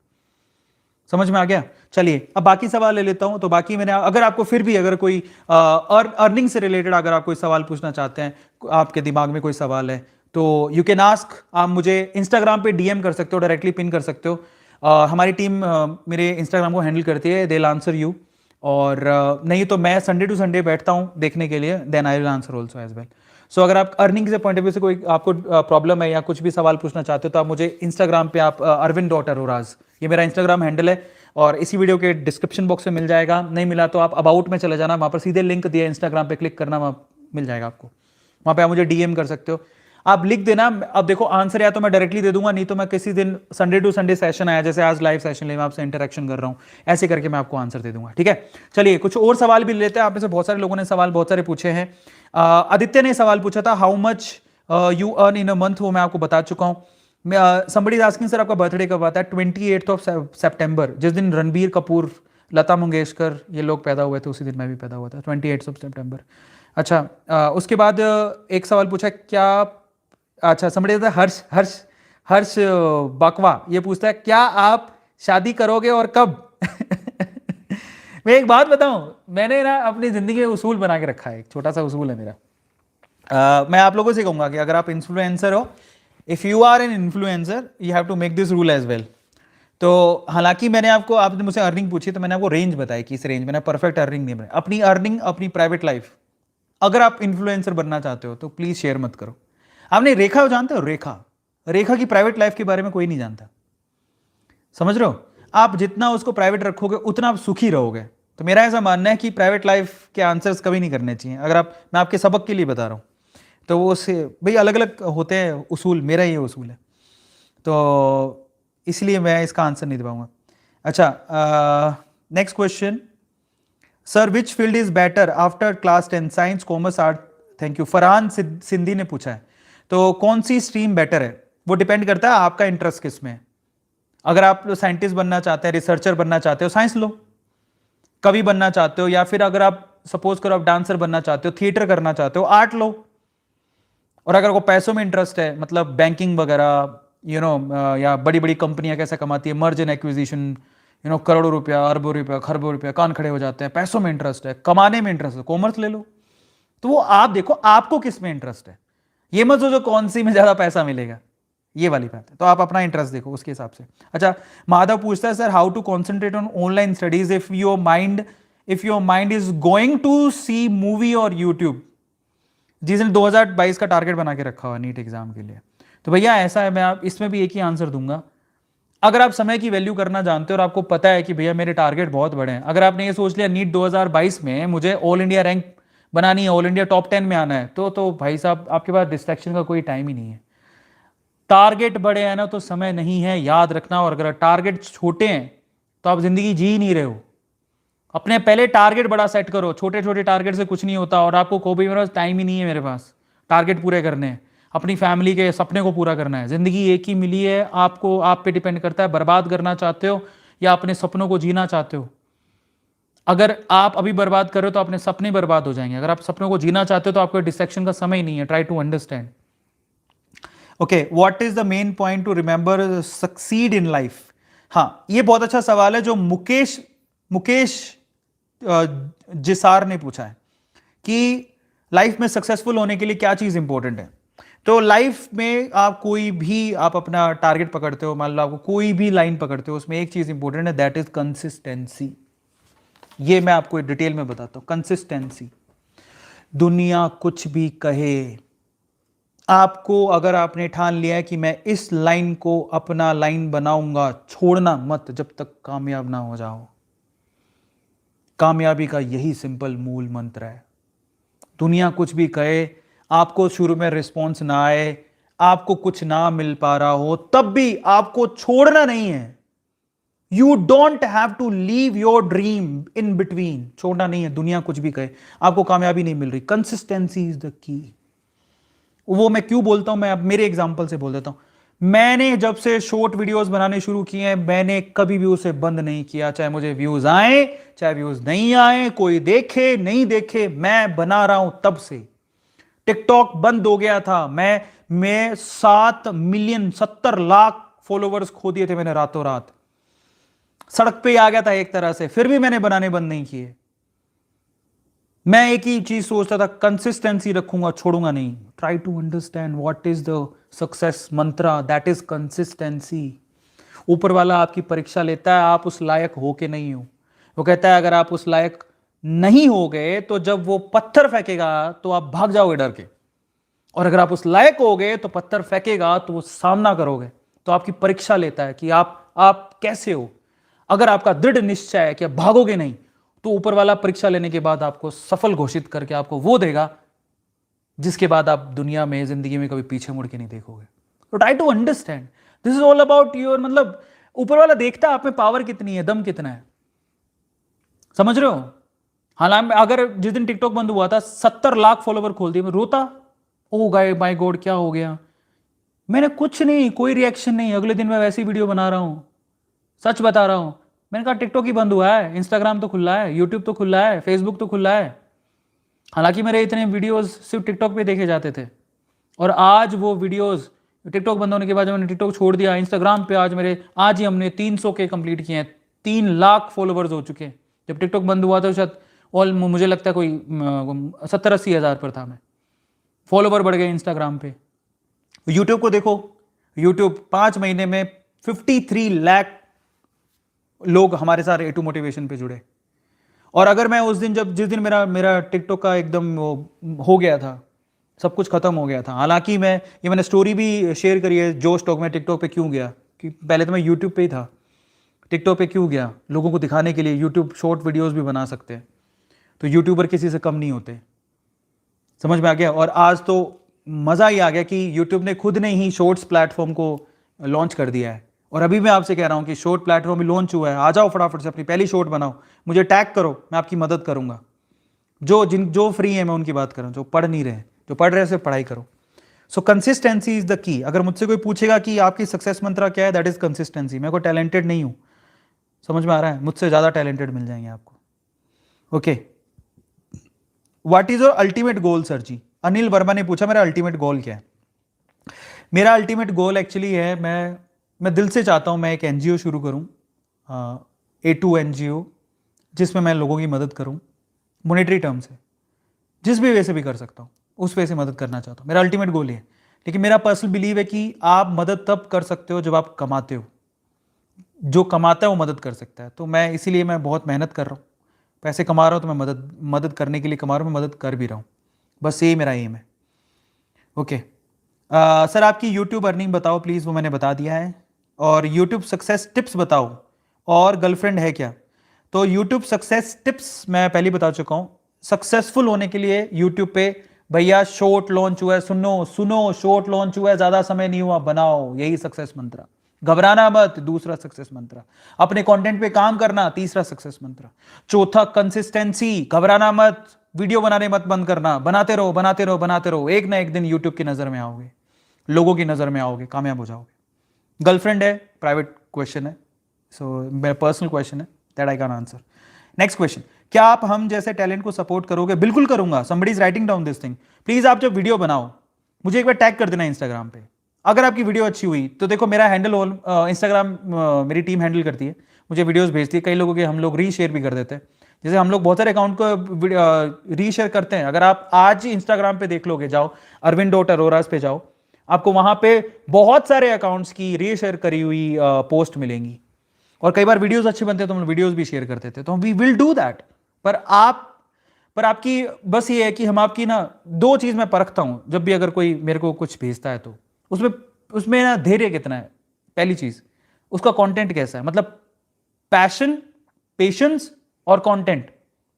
समझ में आ गया। चलिए अब बाकी सवाल ले लेता हूं। तो बाकी मैंने, अगर आपको फिर भी अगर कोई अर्निंग से रिलेटेड अगर आप कोई सवाल पूछना चाहते हैं, आपके दिमाग में कोई सवाल है, तो यू कैन आस्क। आप मुझे इंस्टाग्राम पे डीएम कर सकते हो, डायरेक्टली पिन कर सकते हो। हमारी टीम मेरे इंस्टाग्राम को हैंडल करती है, दे विल आंसर यू। और नहीं तो मैं संडे टू संडे बैठता हूँ देखने के लिए, then I will answer also as well. So अगर आप अर्निंग से पॉइंट ऑफ व्यू से कोई आपको प्रॉब्लम है या कुछ भी सवाल पूछना चाहते हो, तो आप मुझे इंस्टाग्राम पे आप arvind.aroraz, ये मेरा इंस्टाग्राम हैंडल है, और इसी वीडियो के डिस्क्रिप्शन बॉक्स में मिल जाएगा। नहीं मिला तो आप अबाउट में चले जाना, वहाँ पर सीधे लिंक दिया इंस्टाग्राम पे क्लिक करना, वहाँ मिल जाएगा आपको। वहाँ पे आप मुझे डीएम कर सकते हो, आप लिख देना। अब देखो आंसर या तो मैं डायरेक्टली दे दूंगा, नहीं तो मैं किसी दिन संडे टू संडे सेशन आया, जैसे आज लाइव सेशन ले मैं आपसे इंटरेक्शन कर रहा हूँ, ऐसे करके मैं आपको आंसर दे दूंगा। ठीक है, चलिए कुछ और सवाल भी लेते हैं। आप में से बहुत सारे लोगों ने सवाल बहुत सारे पूछे हैं। आदित्य ने सवाल पूछा था, how much you earn in a month, वो मैं आपको बता चुका हूँ। somebody is asking सर आपका बर्थडे कब आता है, 28 ऑफ सितंबर, जिस दिन रणबीर कपूर, लता मंगेशकर ये लोग पैदा हुए थे, उसी दिन मैं भी पैदा हुआ था, 28 ऑफ सितंबर। अच्छा, उसके बाद एक सवाल पूछा क्या, अच्छा somebody है हर्ष हर्ष हर्ष बाकवा, ये पूछता है क्या आप शादी करोगे और कब। मैं एक बात बताऊं, मैंने ना अपनी जिंदगी में उसूल बना के रखा है, एक छोटा सा उसूल है मेरा। मैं आप लोगों से कहूंगा कि अगर आप इन्फ्लुएंसर हो, if you are an influencer, you have to make this rule as well. तो हालांकि मैंने आपको, आपने मुझसे अर्निंग पूछी तो मैंने आपको रेंज बताई कि इस रेंज में ना परफेक्ट अर्निंग नहीं बनाई। अपनी अर्निंग, अपनी प्राइवेट लाइफ, अगर आप इन्फ्लुएंसर बनना चाहते हो तो प्लीज शेयर मत करो। आपने रेखा को जानते हो, रेखा, रेखा की प्राइवेट लाइफ के बारे में कोई नहीं जानता, समझ रहे हो। आप जितना उसको प्राइवेट रखोगे उतना आप सुखी रहोगे। तो मेरा ऐसा मानना है कि प्राइवेट लाइफ के आंसर्स कभी नहीं करने चाहिए। अगर आप, मैं आपके सबक के लिए बता रहा हूँ, तो वो से भाई अलग अलग होते हैं उसूल, मेरा ये उसूल है, तो इसलिए मैं इसका आंसर नहीं दे पाऊंगा। अच्छा, next question, sir which field is better after class 10, science, commerce, art. Thank you. Farhan Sindhi ने पूछा है, तो कौन सी स्ट्रीम बेटर है, वो डिपेंड करता है आपका इंटरेस्ट किस में है। अगर आप साइंटिस्ट बनना चाहते हैं, रिसर्चर बनना चाहते हो, साइंस लो। कवि बनना चाहते हो, या फिर अगर आप सपोज करो आप डांसर बनना चाहते हो, थिएटर करना चाहते हो, आर्ट लो। और अगर आपको पैसों में इंटरेस्ट है, मतलब बैंकिंग वगैरह, या बड़ी बड़ी कंपनियां कैसे कमाती है, मर्ज एंड एक्विजिशन, करोड़ों रुपया, अरबों रुपया, खरबों रुपया, कान खड़े हो जाते हैं, पैसों में इंटरेस्ट है, कमाने में इंटरेस्ट है, कॉमर्स ले लो। तो वो आप देखो आपको किस में इंटरेस्ट है, ये मत सोचो कौन सी में ज्यादा पैसा मिलेगा, ये वाली बात है। तो आप अपना इंटरेस्ट देखो उसके हिसाब से। अच्छा, माधव पूछता है, sir how to concentrate on online studies if your mind is going to see movie और यूट्यूब। जिसने 2022 का टारगेट बना के रखा हुआ नीट एग्जाम के लिए, तो भैया ऐसा है, मैं आप इसमें भी एक ही आंसर दूंगा। अगर आप समय की वैल्यू करना जानते हो और आपको पता है कि भैया मेरे टारगेट बहुत बड़े हैं, अगर आपने ये सोच लिया नीट 2022 में मुझे ऑल इंडिया रैंक बनानी है, ऑल इंडिया टॉप 10 में आना है, तो भाई साहब आपके पास डिस्ट्रैक्शन का कोई टाइम ही नहीं है। टारगेट बड़े हैं ना तो समय नहीं है, याद रखना। और अगर टारगेट छोटे हैं तो आप जिंदगी जी नहीं रहे हो। अपने पहले टारगेट बड़ा सेट करो, छोटे छोटे टारगेट से कुछ नहीं होता। और आपको को भी, मेरे पास टाइम ही नहीं है, मेरे पास टारगेट पूरे करने हैं, अपनी फैमिली के सपने को पूरा करना है। जिंदगी एक ही मिली है आपको, आप पे डिपेंड करता है बर्बाद करना चाहते हो या अपने सपनों को जीना चाहते हो। अगर आप अभी बर्बाद कर रहे हो तो अपने सपने बर्बाद हो जाएंगे। अगर आप सपनों को जीना चाहते हो तो आपको डिस्ट्रैक्शन का समय ही नहीं है। Try to understand. Okay, what is the main point to remember succeed in life. हाँ, ये बहुत अच्छा सवाल है जो मुकेश जिसार ने पूछा है कि लाइफ में सक्सेसफुल होने के लिए क्या चीज इंपॉर्टेंट है। तो लाइफ में आप कोई भी, आप अपना टारगेट पकड़ते हो, मान लो आपको कोई भी लाइन पकड़ते हो, उसमें एक चीज इंपॉर्टेंट है, दैट इज कंसिस्टेंसी। ये मैं आपको डिटेल में बताता हूं, कंसिस्टेंसी। दुनिया कुछ भी कहे, आपको अगर आपने ठान लिया है कि मैं इस लाइन को अपना लाइन बनाऊंगा, छोड़ना मत जब तक कामयाब ना हो जाओ। कामयाबी का यही सिंपल मूल मंत्र है। दुनिया कुछ भी कहे, आपको शुरू में रिस्पॉन्स ना आए, आपको कुछ ना मिल पा रहा हो, तब भी आपको छोड़ना नहीं है। You don't have to leave your dream in between, छोड़ना नहीं है। दुनिया कुछ भी कहे, आपको कामयाबी नहीं मिल रही, कंसिस्टेंसी इज द की। वो मैं क्यों बोलता हूं, मैं अब मेरे एग्जांपल से बोल देता हूं। मैंने जब से शॉर्ट वीडियोस बनाने शुरू किए हैं, मैंने कभी भी उसे बंद नहीं किया, चाहे मुझे व्यूज आए चाहे व्यूज नहीं आए, कोई देखे नहीं देखे, मैं बना रहा हूं तब से। टिकटॉक बंद हो गया था, मैं 7 मिलियन 70 लाख फॉलोवर्स खो दिए थे मैंने रातों रात, सड़क पे आ गया था एक तरह से, फिर भी मैंने बनाने बंद नहीं किए। मैं एक ही चीज सोचता था, कंसिस्टेंसी रखूंगा, छोड़ूंगा नहीं। Try to understand what is the success mantra, that is consistency. ऊपर वाला आपकी परीक्षा लेता है, आप उस लायक हो के नहीं हो। वो कहता है अगर आप उस लायक नहीं हो गए तो जब वो पत्थर फेंकेगा तो आप भाग जाओगे डर के, और अगर आप उस लायक हो गए तो पत्थर फेंकेगा तो वो सामना करोगे। तो आपकी परीक्षा लेता है कि आप कैसे हो। अगर आपका दृढ़ निश्चय है कि आप भागोगे नहीं, तो ऊपर वाला परीक्षा लेने के बाद आपको सफल घोषित करके आपको वो देगा जिसके बाद आप दुनिया में, जिंदगी में कभी पीछे मुड़ के नहीं देखोगे। तो try to understand, this is all about your, मतलब ऊपर वाला देखता है आप में पावर कितनी है, दम कितना है, समझ रहे हो। हालांकि अगर जिस दिन टिकटॉक बंद हुआ था 70 लाख फॉलोवर खोल दिए, मैं रोता, ओ गाय माय गॉड क्या हो गया। मैंने कुछ नहीं, कोई रिएक्शन नहीं, अगले दिन मैं वैसी वीडियो बना रहा हूं, सच बता रहा हूं। मैंने कहा टिकटॉक ही बंद हुआ है, इंस्टाग्राम तो खुला है, यूट्यूब तो खुला है, फेसबुक तो खुला है। हालांकि मेरे इतने वीडियोस सिर्फ टिकटॉक पे देखे जाते थे, और आज वो वीडियोस, टिकटॉक बंद होने के बाद जब मैंने टिकटॉक छोड़ दिया, इंस्टाग्राम पे आज ही हमने 300 के कंप्लीट किए हैं, 3 लाख फॉलोवर्स हो चुके हैं। जब टिकटॉक बंद हुआ था शायद ऑल, मुझे लगता है कोई 70-80 हज़ार पर था मैं। फॉलोवर बढ़ गए इंस्टाग्राम पे। यूट्यूब को देखो, यूट्यूब 5 महीने में 53 लाख लोग हमारे साथ ए टू मोटिवेशन पे जुड़े। और अगर मैं उस दिन जिस दिन मेरा टिकटॉक का एकदम हो गया था, सब कुछ खत्म हो गया था। हालांकि मैंने स्टोरी भी शेयर करी है जोश टॉक में, टिकटॉक पे क्यों गया, कि पहले तो मैं यूट्यूब पे ही था, टिकटॉक पे क्यों गया, लोगों को दिखाने के लिए। यूट्यूब शॉर्ट वीडियोस भी बना सकते हैं, तो यूट्यूबर किसी से कम नहीं होते, समझ में आ गया। और आज तो मज़ा ही आ गया कि यूट्यूब ने खुद ने ही शॉर्ट्स प्लेटफॉर्म को लॉन्च कर दिया है। और अभी मैं आपसे कह रहा हूं कि शॉर्ट प्लेटफॉर्म भी लॉन्च हुआ है, आ जाओ फटाफट से, अपनी पहली शॉर्ट बनाओ, मुझे टैग करो, मैं आपकी मदद करूंगा। जो फ्री है मैं उनकी बात कर रहा हूं, जो पढ़ नहीं रहे, जो पढ़ रहे हैं सिर्फ पढ़ाई करो। सो कंसिस्टेंसी इज द की। अगर मुझसे कोई पूछेगा कि आपकी सक्सेस मंत्रा क्या है, दैट इज कंसिस्टेंसी। मैं कोई टैलेंटेड नहीं हूं, समझ में आ रहा है, मुझसे ज़्यादा टैलेंटेड मिल जाएंगे आपको। Okay, what is your ultimate goal sir ji? Anil Verma ने पूछा मेरा अल्टीमेट गोल क्या है। मेरा अल्टीमेट गोल एक्चुअली है, मैं दिल से चाहता हूं मैं एक एनजीओ शुरू करूं, A2 एनजीओ, जिसमें मैं लोगों की मदद करूं मॉनेटरी टर्म से, जिस भी वे से भी कर सकता हूं, उस वे से मदद करना चाहता हूं। मेरा अल्टीमेट गोल है। लेकिन मेरा पर्सनल बिलीव है कि आप मदद तब कर सकते हो जब आप कमाते हो। जो कमाता है वो मदद कर सकता है। तो मैं इसीलिए मैं बहुत मेहनत कर रहा हूँ, पैसे कमा रहा हूँ, तो मैं मदद करने के लिए कमा रहा हूँ, मैं मदद कर भी रहा हूँ। बस यही मेरा एम है। ओके सर, आपकी यूट्यूब अर्निंग बताओ प्लीज़, वो मैंने बता दिया है। और यूट्यूब सक्सेस टिप्स बताओ, और गर्लफ्रेंड है क्या? तो यूट्यूब सक्सेस टिप्स मैं पहले बता चुका हूँ। सक्सेसफुल होने के लिए यूट्यूब पे भैया शॉर्ट लॉन्च हुआ है, सुनो शॉर्ट लॉन्च हुआ है, ज़्यादा समय नहीं हुआ, बनाओ, यही सक्सेस मंत्रा। घबराना मत, दूसरा सक्सेस मंत्रा। अपने कंटेंट पे काम करना, तीसरा सक्सेस मंत्रा। चौथा कंसिस्टेंसी, घबराना मत, वीडियो बनाने मत बंद करना, बनाते रहो बनाते रहो बनाते रहो, एक ना एक दिन यूट्यूब की नज़र में आओगे, लोगों की नज़र में आओगे, कामयाब हो जाओगे। गर्लफ्रेंड है, प्राइवेट क्वेश्चन है, सो मेरा पर्सनल क्वेश्चन है, that I can answer. Next question, क्या आप हम जैसे टैलेंट को सपोर्ट करोगे? बिल्कुल करूंगा। Somebody is writing down this thing. Please आप जब वीडियो बनाओ मुझे एक बार टैग कर देना इंस्टाग्राम पे। अगर आपकी वीडियो अच्छी हुई तो देखो, मेरा हैंडल इंस्टाग्राम मेरी टीम हैंडल करती है, मुझे वीडियोस भेजती है। कई लोगों के हम लोग रीशेयर भी कर देते हैं, जैसे हम लोग बहुत सारे अकाउंट को रीशेयर करते हैं। अगर आप आज ही इंस्टाग्राम पे देख लोगे, जाओ arvind.aroras पे जाओ, आपको वहां पे बहुत सारे अकाउंट्स की रीशेयर करी हुई पोस्ट मिलेंगी। और कई बार वीडियोस अच्छे बनते हैं तो हम वीडियोस भी शेयर कर देते हैं, तो वी विल डू दैट। पर आपकी बस ये है कि हम आपकी ना 2 चीज मैं परखता हूं जब भी अगर कोई मेरे को कुछ भेजता है, तो उसमें ना धैर्य कितना है, पहली चीज, उसका कंटेंट कैसा है, मतलब पैशन, पेशेंस और कंटेंट,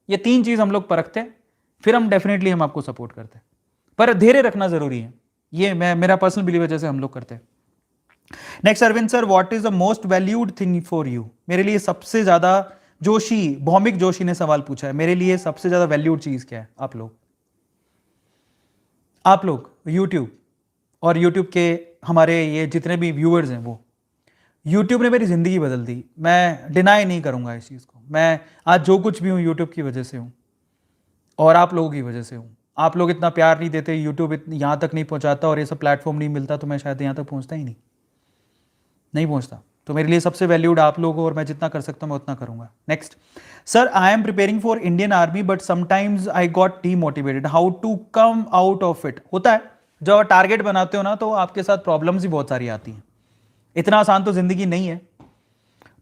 ये 3 चीज हम लोग परखते हैं, फिर हम डेफिनेटली हम आपको सपोर्ट करते हैं। पर धैर्य रखना जरूरी है, ये मैं मेरा पर्सनल बिलीव है, जैसे हम लोग करते हैं। Next Arvind sir, what is the most valued thing for you? मेरे लिए सबसे ज्यादा, जोशी भौमिक जोशी ने सवाल पूछा है, मेरे लिए सबसे ज्यादा वैल्यूड चीज क्या है? आप लोग YouTube और YouTube के हमारे ये जितने भी व्यूअर्स हैं, वो YouTube ने मेरी ज़िंदगी बदल दी। मैं डिनाई नहीं करूँगा इस चीज़ को। मैं आज जो कुछ भी हूँ YouTube की वजह से हूँ और आप लोगों की वजह से हूँ। आप लोग इतना प्यार नहीं देते, YouTube यहाँ तक नहीं पहुँचाता और ये सब प्लेटफॉर्म नहीं मिलता तो मैं शायद यहाँ तक पहुँचता ही नहीं पहुँचता। तो मेरे लिए सबसे वैल्यूड आप लोग हो और मैं जितना कर सकता हूँ मैं उतना करूँगा। Next sir, I am preparing for Indian army but sometimes I got demotivated, how to come out of it? होता है, जब आप टारगेट बनाते हो ना तो आपके साथ प्रॉब्लम्स भी बहुत सारी आती हैं, इतना आसान तो जिंदगी नहीं है।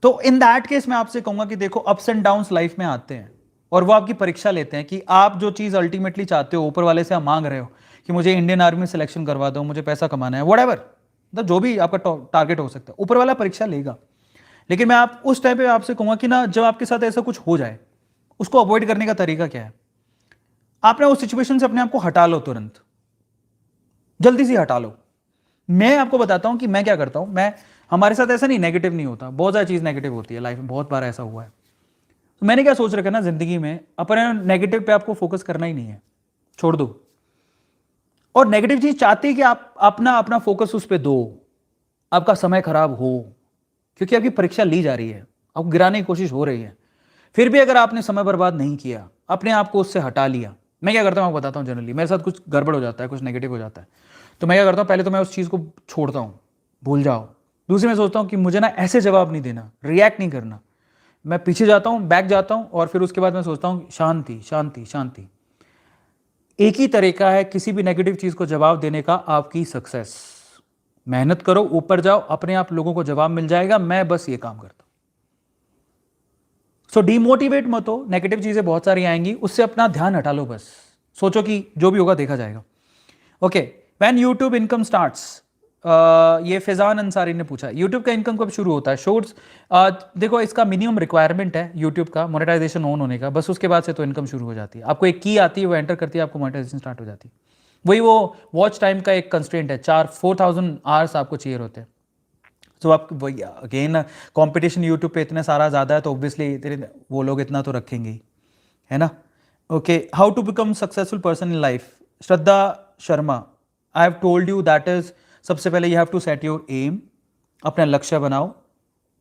तो इन दैट केस मैं आपसे कहूंगा कि देखो, अप्स एंड डाउन्स लाइफ में आते हैं और वो आपकी परीक्षा लेते हैं कि आप जो चीज अल्टीमेटली चाहते हो, ऊपर वाले से आप मांग रहे हो कि मुझे इंडियन आर्मी में सिलेक्शन करवा दो, मुझे पैसा कमाना है, व्हाटएवर, मतलब जो भी आपका टारगेट हो सकता है, ऊपर वाला परीक्षा लेगा। लेकिन मैं आप उस टाइम पे आपसे कहूंगा कि ना, जब आपके साथ ऐसा कुछ हो जाए, उसको अवॉइड करने का तरीका क्या है? आपने उस सिचुएशन से अपने आप को हटा लो, तुरंत जल्दी से हटा लो। मैं आपको बताता हूं कि मैं क्या करता हूं। मैं, हमारे साथ ऐसा नहीं, नेगेटिव नहीं होता, बहुत सारी चीज नेगेटिव होती है लाइफ में, बहुत बार ऐसा हुआ है। तो मैंने क्या सोच रखा ना, जिंदगी में अपने नेगेटिव पे आपको फोकस करना ही नहीं है, छोड़ दो। और नेगेटिव चीज चाहती है कि आप अपना अपना फोकस उस पर दो, आपका समय खराब हो, क्योंकि आपकी परीक्षा ली जा रही है, आपको गिराने की कोशिश हो रही है। फिर भी अगर आपने समय बर्बाद नहीं किया, अपने आप को उससे हटा लिया, मैं क्या करता हूं आपको बताता हूं। जनरली मेरे साथ कुछ गड़बड़ हो जाता है, कुछ नेगेटिव हो जाता है, तो मैं क्या करता हूं, पहले तो मैं उस चीज को छोड़ता हूं, भूल जाओ। दूसरी मैं सोचता हूं कि मुझे ना ऐसे जवाब नहीं देना, रिएक्ट नहीं करना। मैं पीछे जाता हूं, बैक जाता हूं, और फिर उसके बाद मैं सोचता हूं शांति शांति शांति। एक ही तरीका है किसी भी नेगेटिव चीज को जवाब देने का, आपकी सक्सेस। मेहनत करो, ऊपर जाओ, अपने आप लोगों को जवाब मिल जाएगा। मैं बस ये काम करता हूं। सो डीमोटिवेट मत हो, नेगेटिव चीजें बहुत सारी आएंगी, उससे अपना ध्यान हटा लो। बस सोचो कि जो भी होगा देखा जाएगा। Okay, when YouTube income starts, ये फैजान अंसारी ने पूछा, यूट्यूब का इनकम कब शुरू होता है? शॉर्ट्स, देखो इसका मिनिमम रिक्वायरमेंट है यूट्यूब का मोनेटाइजेशन ऑन होने का, बस उसके बाद से तो इनकम शुरू हो जाती है। आपको एक की आती है, वो एंटर करती है, आपको मोनेटाइजेशन स्टार्ट हो जाती है। वही वो वॉच टाइम का एक कंस्ट्रेंट है, 4,000 आवर्स आपको चाहिए होते हैं। तो आप वही, अगेन कंपटीशन यूट्यूब पे इतना सारा ज़्यादा है, तो ऑब्वियसली वो लोग इतना तो रखेंगे ही, है ना। Okay, how to become successful person in life? Shraddha Sharma, I have told you that is, सबसे पहले you have to set your aim, अपना लक्ष्य बनाओ,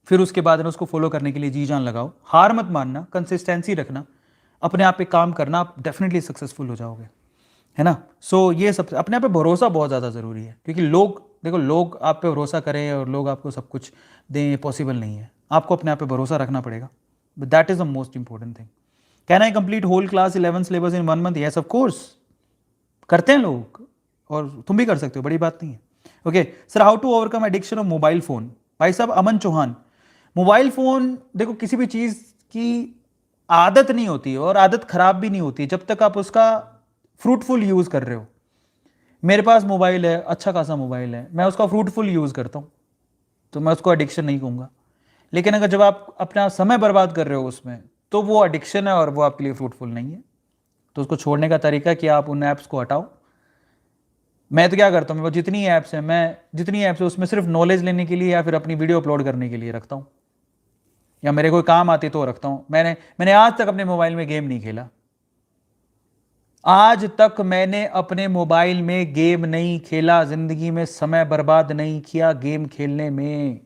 फिर उसके बाद उसको फॉलो करने के लिए जी जान लगाओ, हार मत मानना, कंसिस्टेंसी रखना, अपने आप पे काम करना, आप डेफिनेटली सक्सेसफुल हो जाओगे, है ना। सो ये सब, अपने आप पे भरोसा बहुत ज़्यादा ज़रूरी है, क्योंकि लोग, देखो लोग आप पे भरोसा करें और लोग आपको सब कुछ दें, पॉसिबल नहीं है। आपको अपने आप पे भरोसा रखना पड़ेगा, but that is the most important thing. Can I complete whole class 11 syllabus in 1 month? Yes of course, करते हैं लोग, और तुम भी कर सकते हो, बड़ी बात नहीं है। Okay sir, how to overcome addiction of mobile phone? भाई साहब, अमन चौहान, मोबाइल फोन, देखो किसी भी चीज़ की आदत नहीं होती है और आदत खराब भी नहीं होती जब तक आप उसका फ्रूटफुल यूज़ कर रहे हो। मेरे पास मोबाइल है, अच्छा खासा मोबाइल है, मैं उसका फ्रूटफुल यूज़ करता हूँ, तो मैं उसको एडिक्शन नहीं कहूँगा। लेकिन अगर जब आप अपना समय बर्बाद कर रहे हो उसमें, तो वो एडिक्शन है और वो आपके लिए फ्रूटफुल नहीं है। तो उसको छोड़ने का तरीका कि आप उन ऐप्स को हटाओ। मैं तो क्या करता हूँ, जितनी ऐप्स है उसमें सिर्फ नॉलेज लेने के लिए या फिर अपनी वीडियो अपलोड करने के लिए रखता हूँ, या मेरे कोई काम आती तो रखता हूँ। मैंने आज तक अपने मोबाइल में गेम नहीं खेला, आज तक मैंने अपने मोबाइल में गेम नहीं खेला, जिंदगी में समय बर्बाद नहीं किया गेम खेलने में,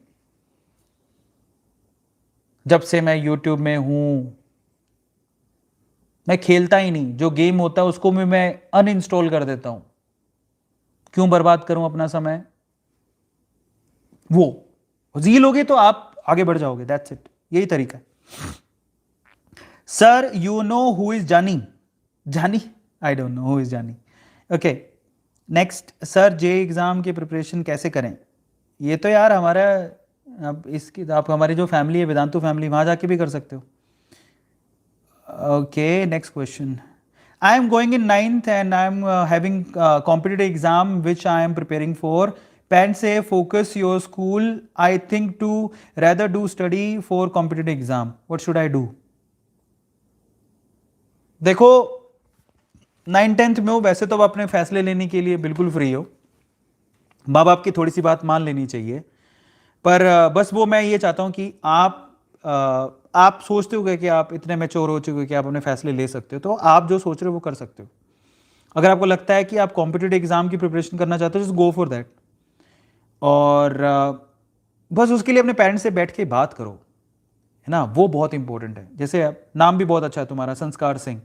जब से मैं यूट्यूब में हूं। मैं खेलता ही नहीं, जो गेम होता है उसको भी मैं अनइंस्टॉल कर देता हूं। क्यों बर्बाद करूं अपना समय? वो जी लोगे तो आप आगे बढ़ जाओगे, दैट्स इट, यही तरीका है। Sir, you know who is जानी? जानी, I don't know who is जानी। ओके, नेक्स्ट सर, जे एग्जाम की प्रिपरेशन कैसे करें? ये तो यार हमारा, अब इसकी आप हमारी जो फैमिली है, वेदांतु फैमिली, वहाँ जाके भी कर सकते हो। Okay, next question, I am going in 9th and I am having competitive exam which I am preparing for. Parents से focus your school, I think to rather do study for competitive exam, what should I do? देखो, 9th-10th में हो वैसे तो आप अपने फैसले लेने के लिए बिल्कुल फ्री हो, माँ बाप की थोड़ी सी बात मान लेनी चाहिए, पर बस वो मैं ये चाहता हूँ कि आप सोचते हो कि आप इतने मैच्योर हो चुके हो कि आप अपने फैसले ले सकते हो, तो आप जो सोच रहे हो वो कर सकते हो। अगर आपको लगता है कि आप कॉम्पिटिटिव एग्जाम की प्रिपरेशन करना चाहते हो, जस्ट गो फॉर दैट। और बस उसके लिए अपने पेरेंट्स से बैठ के बात करो, है ना, वो बहुत इंपॉर्टेंट है। जैसे नाम भी बहुत अच्छा है तुम्हारा, संस्कार सिंह,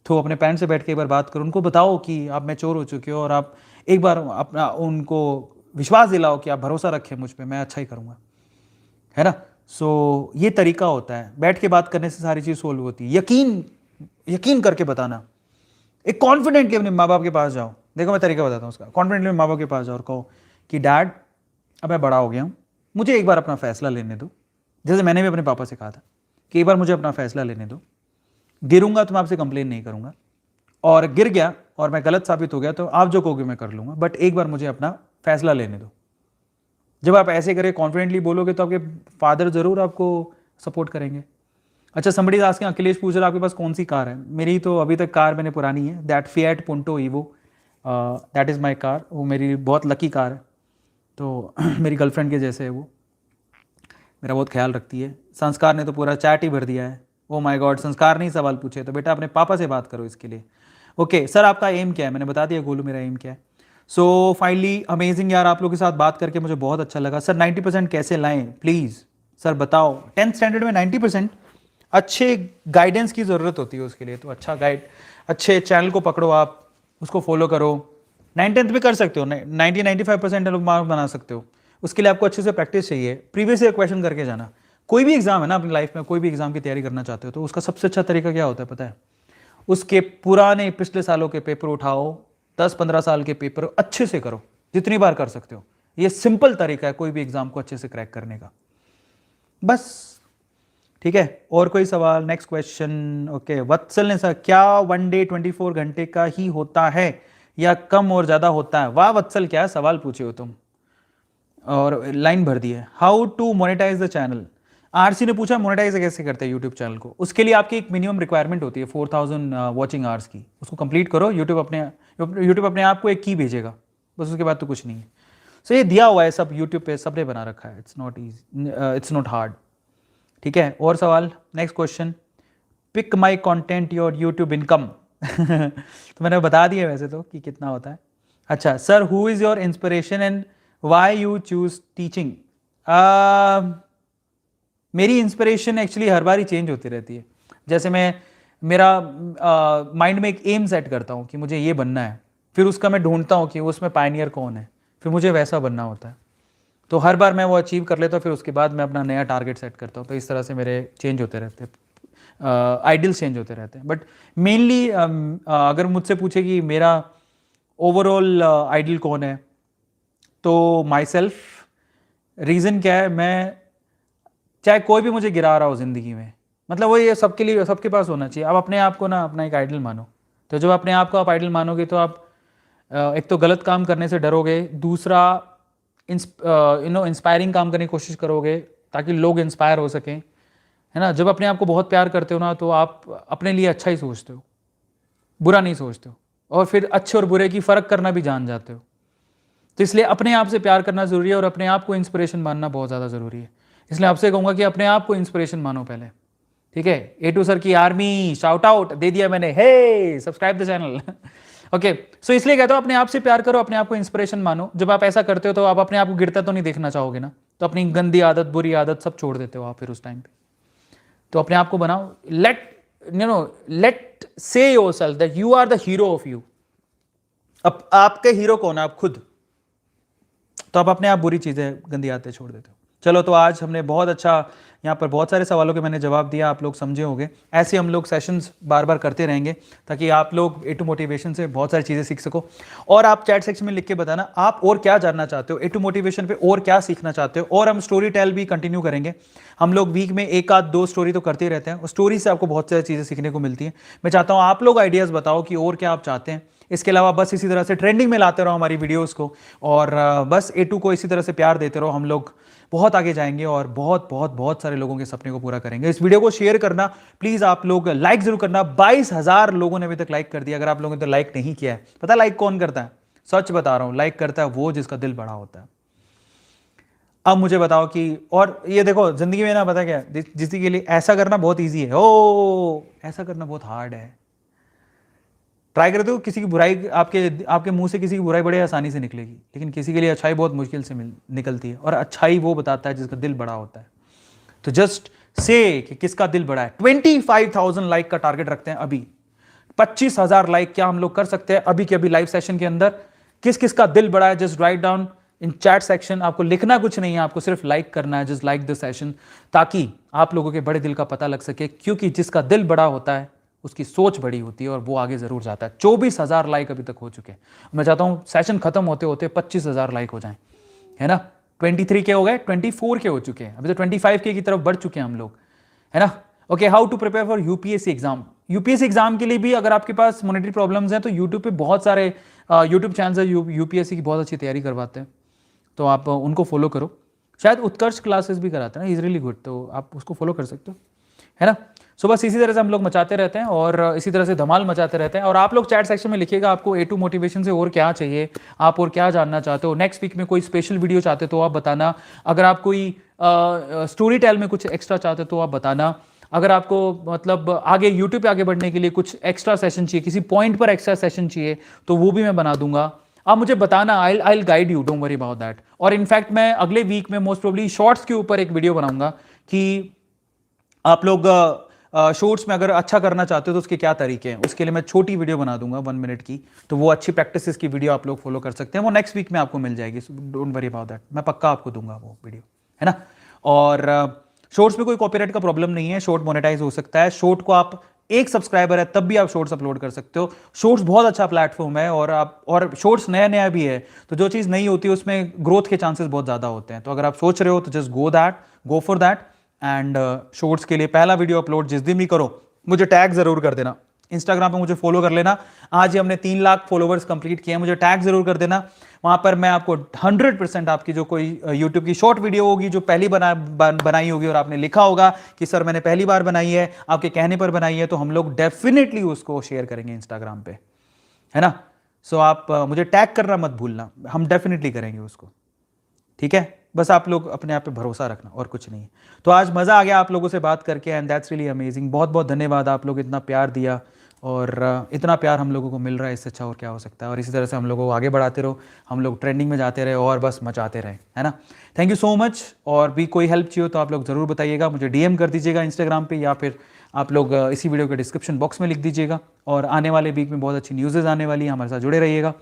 तो अपने पेरेंट्स से बैठ के एक बार बात करो, उनको बताओ कि आप मैच्योर हो चुके हो और आप एक बार अपना उनको विश्वास दिलाओ कि आप भरोसा रखें मुझ पे, मैं अच्छा ही करूँगा, है ना। सो ये तरीका होता है, बैठ के बात करने से सारी चीज़ सोल्व होती है। यकीन करके बताना, एक कॉन्फिडेंटली अपने माँ बाप के पास जाओ। देखो मैं तरीका बताता हूँ उसका, कॉन्फिडेंटली माँ बाप के पास जाओ और कहो कि डैड अब मैं बड़ा हो गया हूँ, मुझे एक बार अपना फैसला लेने दो। जैसे मैंने भी अपने पापा से कहा था कि एक बार मुझे अपना फैसला लेने दो, गिरूंगा तो मैं आपसे कंप्लेन नहीं करूंगा, और गिर गया और मैं गलत साबित हो गया तो आप जो कहोगे मैं कर लूंगा, बट एक बार मुझे अपना फैसला लेने दो। जब आप ऐसे करके कॉन्फिडेंटली बोलोगे तो आपके फादर जरूर आपको सपोर्ट करेंगे। अच्छा, समबडी आस्किंग, अखिलेश पूछ रहा आपके पास कौन सी कार है? मेरी तो अभी तक कार मैंने पुरानी है, that fiat Punto evo, that is my car. वो मेरी बहुत लकी कार है, तो मेरी गर्लफ्रेंड के जैसे है वो, मेरा बहुत ख्याल रखती है। संस्कार ने तो पूरा चैट ही भर दिया है। ओ माय गॉड, संस्कार नहीं सवाल पूछे, तो बेटा अपने पापा से बात करो इसके लिए। ओके सर, आपका एम क्या है? मैंने बता दिया गोलू मेरा एम क्या है। सो फाइनली अमेजिंग यार, आप लोगों के साथ बात करके मुझे बहुत अच्छा लगा। सर 90% कैसे लाएं प्लीज़ सर बताओ। 10th स्टैंडर्ड में 90%, अच्छे गाइडेंस की ज़रूरत होती है उसके लिए, तो अच्छा गाइड, अच्छे चैनल को पकड़ो, आप उसको फॉलो करो। 9th-10th भी कर सकते हो, 90-95% लोग मार्क्स बना सकते हो। उसके लिए आपको अच्छे से प्रैक्टिस चाहिए, प्रीवियस ईयर क्वेश्चन करके जाना। कोई भी एग्जाम है ना अपनी लाइफ में, कोई भी एग्जाम की तैयारी करना चाहते हो तो उसका सबसे अच्छा तरीका क्या होता है पता है? उसके पुराने पिछले सालों के पेपर उठाओ, 10-15 साल के पेपर अच्छे से करो, जितनी बार कर सकते हो। ये सिंपल तरीका है कोई भी एग्जाम को अच्छे से क्रैक करने का, बस। ठीक है, और कोई सवाल? Next question. ओके, वत्सल ने सर, क्या 1 डे 24 घंटे का ही होता है या कम और ज्यादा होता है? वाह वत्सल, क्या सवाल पूछे हो तुम, और लाइन भर दी है। How to monetise the channel? RC ने पूछा मोनेटाइज कैसे करते हैं यूट्यूब चैनल को। उसके लिए आपकी एक मिनिमम रिक्वायरमेंट होती है 4000 वॉचिंग आवर्स की, उसको कंप्लीट करो। यूट्यूब अपने आप को एक की भेजेगा, बस उसके बाद तो कुछ नहीं है। सो ये दिया हुआ है सब यूट्यूब पे, सबने बना रखा है, it's not easy, it's not hard. ठीक है, और सवाल? Next question, pick my content your YouTube income. तो मैंने बता दिया वैसे तो कि कितना होता है। अच्छा sir, who is your inspiration and why you choose teaching? मेरी इंस्पिरेशन एक्चुअली हर बार ही चेंज होती रहती है। जैसे मेरा माइंड में एक एम सेट करता हूँ कि मुझे ये बनना है, फिर उसका मैं ढूंढता हूँ कि उसमें पायनियर कौन है, फिर मुझे वैसा बनना होता है। तो हर बार मैं वो अचीव कर लेता हूँ, फिर उसके बाद मैं अपना नया टारगेट सेट करता हूँ। तो इस तरह से मेरे चेंज होते रहते हैं, आइडियल्स चेंज होते रहते हैं। बट मेनली अगर मुझसे पूछे कि मेरा ओवरऑल आइडियल कौन है, तो माई सेल्फ। रीज़न क्या है, मैं चाहे कोई भी मुझे गिरा रहा हो ज़िंदगी में, मतलब वो ये सबके लिए, सबके पास होना चाहिए। आप अपने आप को ना अपना एक आइडल मानो। तो जब अपने आप को आप आइडल मानोगे तो आप एक तो गलत काम करने से डरोगे, दूसरा इंस्पायरिंग काम करने की कोशिश करोगे ताकि लोग इंस्पायर हो सकें, है ना। जब अपने आप को बहुत प्यार करते हो ना, तो आप अपने लिए अच्छा ही सोचते हो, बुरा नहीं सोचते हो, और फिर अच्छे और बुरे की फ़र्क करना भी जान जाते हो। तो इसलिए अपने आप से प्यार करना ज़रूरी है और अपने आप को इंस्पिरेशन मानना बहुत ज़्यादा ज़रूरी है। इसलिए आपसे कहूँगा कि अपने आप को इंस्पिरेशन मानो पहले। ठीक है, A2 सर की आर्मी शाउट आउट दे दिया मैंने, हे सब्सक्राइब द चैनल। ओके, सो इसलिए कहता हूँ अपने आप से प्यार करो, अपने आप को इंस्पिरेशन मानो। जब आप ऐसा करते हो तो आप अपने आप को गिरता तो नहीं देखना चाहोगे ना, तो अपनी गंदी आदत, बुरी आदत सब छोड़ देते हो आप फिर उस टाइम पे। तो अपने आप को बनाओ, let say yourself that you are the hero of you. अब आपके हीरो कौन है? आप खुद। तो आप अपने आप बुरी चीज़ें, गंदी आदतें छोड़ देते हो। चलो, तो आज हमने बहुत अच्छा, यहाँ पर बहुत सारे सवालों के मैंने जवाब दिया, आप लोग समझे होंगे। ऐसे हम लोग सेशंस बार बार करते रहेंगे ताकि आप लोग A2 मोटिवेशन से बहुत सारी चीज़ें सीख सको। और आप चैट सेक्शन में लिख के बताना आप और क्या जानना चाहते हो, A2 मोटिवेशन पे और क्या सीखना चाहते हो। और हम स्टोरी टेल भी कंटिन्यू करेंगे। हम लोग वीक में 1-2 स्टोरी तो करते ही रहते हैं, और स्टोरी से आपको बहुत सारी चीज़ें सीखने को मिलती हैं। मैं चाहता हूँ आप लोग आइडियाज़ बताओ कि और क्या आप चाहते हैं। इसके अलावा बस इसी तरह से ट्रेंडिंग में लाते रहो हमारी वीडियोस को, और बस A2 को इसी तरह से प्यार देते रहो। हम लोग बहुत आगे जाएंगे और बहुत बहुत बहुत सारे लोगों के सपने को पूरा करेंगे। इस वीडियो को शेयर करना प्लीज, आप लोग लाइक जरूर करना। 22,000 लोगों ने अभी तक लाइक कर दिया। अगर आप लोगों ने तो लाइक नहीं किया है, पता लाइक कौन करता है? सच बता रहा हूं, लाइक करता है वो जिसका दिल बड़ा होता है। अब मुझे बताओ कि, और ये देखो जिंदगी में ना, पता क्या, जिसके के लिए ऐसा करना बहुत ईजी है, ओ ऐसा करना बहुत हार्ड है। ट्राई करते हो, किसी की बुराई, आपके आपके मुंह से किसी की बुराई बड़े आसानी से निकलेगी, लेकिन किसी के लिए अच्छाई बहुत मुश्किल से निकलती है, और अच्छाई वो बताता है जिसका दिल बड़ा होता है। तो जस्ट से कि किसका दिल बड़ा है। 25,000 लाइक का टारगेट रखते हैं अभी। 25,000 लाइक क्या हम लोग कर सकते हैं अभी के अभी लाइव सेशन के अंदर? किस किस का दिल बड़ा है? Just write down in chat section. आपको लिखना कुछ नहीं है, आपको सिर्फ लाइक करना है, जस्ट लाइक द सेशन, ताकि आप लोगों के बड़े दिल का पता लग सके, क्योंकि जिसका दिल बड़ा होता है उसकी सोच बड़ी होती है और वो आगे जरूर जाता है। 24,000 लाइक अभी तक हो चुके हैं। मैं चाहता हूं सेशन खत्म होते होते 25,000 लाइक हो जाएं, है ना। 23 के हो गए, 24 के हो चुके हैं, अभी तो 25 के की तरफ बढ़ चुके हैं हम लोग, है ना। Okay, how to prepare for UPSC exam. UPSC exam के लिए भी अगर आपके पास मॉनेटरी प्रॉब्लम्स हैं तो यूट्यूब पे बहुत सारे यूट्यूब चैनल्स है यूपीएससी की बहुत अच्छी तैयारी करवाते हैं, तो आप उनको फॉलो करो। शायद उत्कर्ष क्लासेस भी कराते हैं ना, इज रियली गुड, तो आप उसको फॉलो कर सकते हो, है ना। सो बस इसी तरह से हम लोग मचाते रहते हैं और इसी तरह से धमाल मचाते रहते हैं। और आप लोग चैट सेक्शन में लिखिएगा आपको A2 मोटिवेशन से और क्या चाहिए, आप और क्या जानना चाहते हो। नेक्स्ट वीक में कोई स्पेशल वीडियो चाहते हो तो आप बताना। अगर आप कोई स्टोरी टेल में कुछ एक्स्ट्रा चाहते हो तो आप बताना। अगर आपको मतलब आगे यूट्यूब पे आगे बढ़ने के लिए कुछ एक्स्ट्रा सेशन चाहिए, किसी पॉइंट पर एक्स्ट्रा सेशन चाहिए, तो वो भी मैं बना दूंगा। आप मुझे बताना, आई guide you, don't worry about that. और इनफैक्ट मैं अगले वीक में मोस्ट प्रोबेबली शॉर्ट्स के ऊपर एक वीडियो बनाऊंगा कि आप लोग शॉर्ट्स में अगर अच्छा करना चाहते हो तो उसके क्या तरीके हैं, उसके लिए मैं छोटी वीडियो बना दूंगा 1 मिनट की, तो वो अच्छी प्रैक्टिसेस की वीडियो आप लोग फॉलो कर सकते हैं। वो नेक्स्ट वीक में आपको मिल जाएगी, डोंट वरी अबाउट दैट, मैं पक्का आपको दूंगा वो वीडियो, है ना। और शॉर्ट्स में कोई कॉपीराइट का प्रॉब्लम नहीं है, शॉर्ट मोनेटाइज हो सकता है। शॉर्ट को आप एक सब्सक्राइबर है तब भी आप शॉर्ट्स अपलोड कर सकते हो। शॉर्ट्स बहुत अच्छा प्लेटफॉर्म है, और शॉर्ट्स नया नया भी है, तो जो चीज़ नहीं होती उसमें ग्रोथ के चांसेस बहुत ज़्यादा होते हैं। तो अगर आप सोच रहे हो तो just go for that. And shorts के लिए पहला वीडियो अपलोड जिस दिन भी करो मुझे टैग जरूर कर देना। इंस्टाग्राम पे मुझे फॉलो कर लेना। आज ही हमने 3 लाख फॉलोवर्स कंप्लीट किए हैं, मुझे टैग जरूर कर देना। वहां पर मैं आपको 100% आपकी जो कोई यूट्यूब की शॉर्ट वीडियो होगी जो पहली बनाई होगी और आपने लिखा होगा कि सर मैंने पहली बार बनाई है, आपके कहने पर बनाई है, तो हम लोग डेफिनेटली उसको शेयर करेंगे इंस्टाग्राम पे, है ना। सो आप मुझे टैग करना मत भूलना, हम डेफिनेटली करेंगे उसको, ठीक है। बस आप लोग अपने आप पे भरोसा रखना और कुछ नहीं। तो आज मज़ा आ गया आप लोगों से बात करके, एंड दैट्स रियली अमेजिंग। बहुत बहुत धन्यवाद, आप लोग इतना प्यार दिया, और इतना प्यार हम लोगों को मिल रहा है, इससे अच्छा और क्या हो सकता है। और इसी तरह से हम लोगों को आगे बढ़ाते रहो, हम लोग ट्रेंडिंग में जाते रहे और बस मचाते रहे, है ना। Thank you so much. और भी कोई हेल्प चाहिए तो आप लोग ज़रूर बताइएगा, मुझे DM कर दीजिएगा इंस्टाग्राम पे, या फिर आप लोग इसी वीडियो के डिस्क्रिप्शन बॉक्स में लिख दीजिएगा। और आने वाले वीक में बहुत अच्छी न्यूज़ आने वाली है, हमारे साथ जुड़े रहिएगा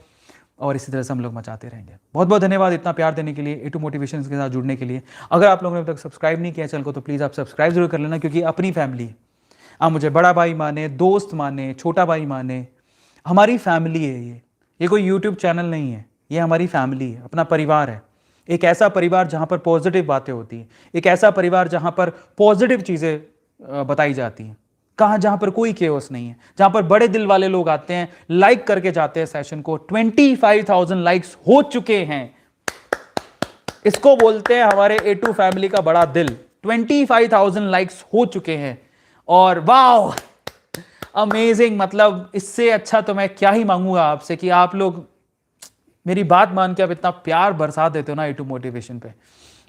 और इसी तरह से हम लोग मचाते रहेंगे। बहुत बहुत धन्यवाद इतना प्यार देने के लिए, A2 मोटिवेशन के साथ जुड़ने के लिए। अगर आप लोगों ने अब तक सब्सक्राइब नहीं किया चैनल को तो प्लीज़ आप सब्सक्राइब जरूर कर लेना, क्योंकि अपनी फैमिली है। आप मुझे बड़ा भाई माने, दोस्त माने, छोटा भाई माने, हमारी फैमिली है ये कोई यूट्यूब चैनल नहीं है, ये हमारी फैमिली है, अपना परिवार है। एक ऐसा परिवार जहाँ पर पॉजिटिव बातें होती हैं, एक ऐसा परिवार जहाँ पर पॉजिटिव चीज़ें बताई जाती हैं, कहाँ जहाँ पर कोई केओस नहीं है, जहाँ पर बड़े दिल वाले लोग आते हैं, लाइक करके जाते हैं सेशन को। 25,000 लाइक्स हो चुके हैं, इसको बोलते हैं हमारे A2 फैमिली का बड़ा दिल। 25,000 लाइक्स हो चुके हैं, और वाह अमेजिंग। मतलब इससे अच्छा तो मैं क्या ही मांगूंगा आपसे कि आप लोग मेरी बात मान के आप इतना प्यार बरसा देते हो ना A2 मोटिवेशन पे।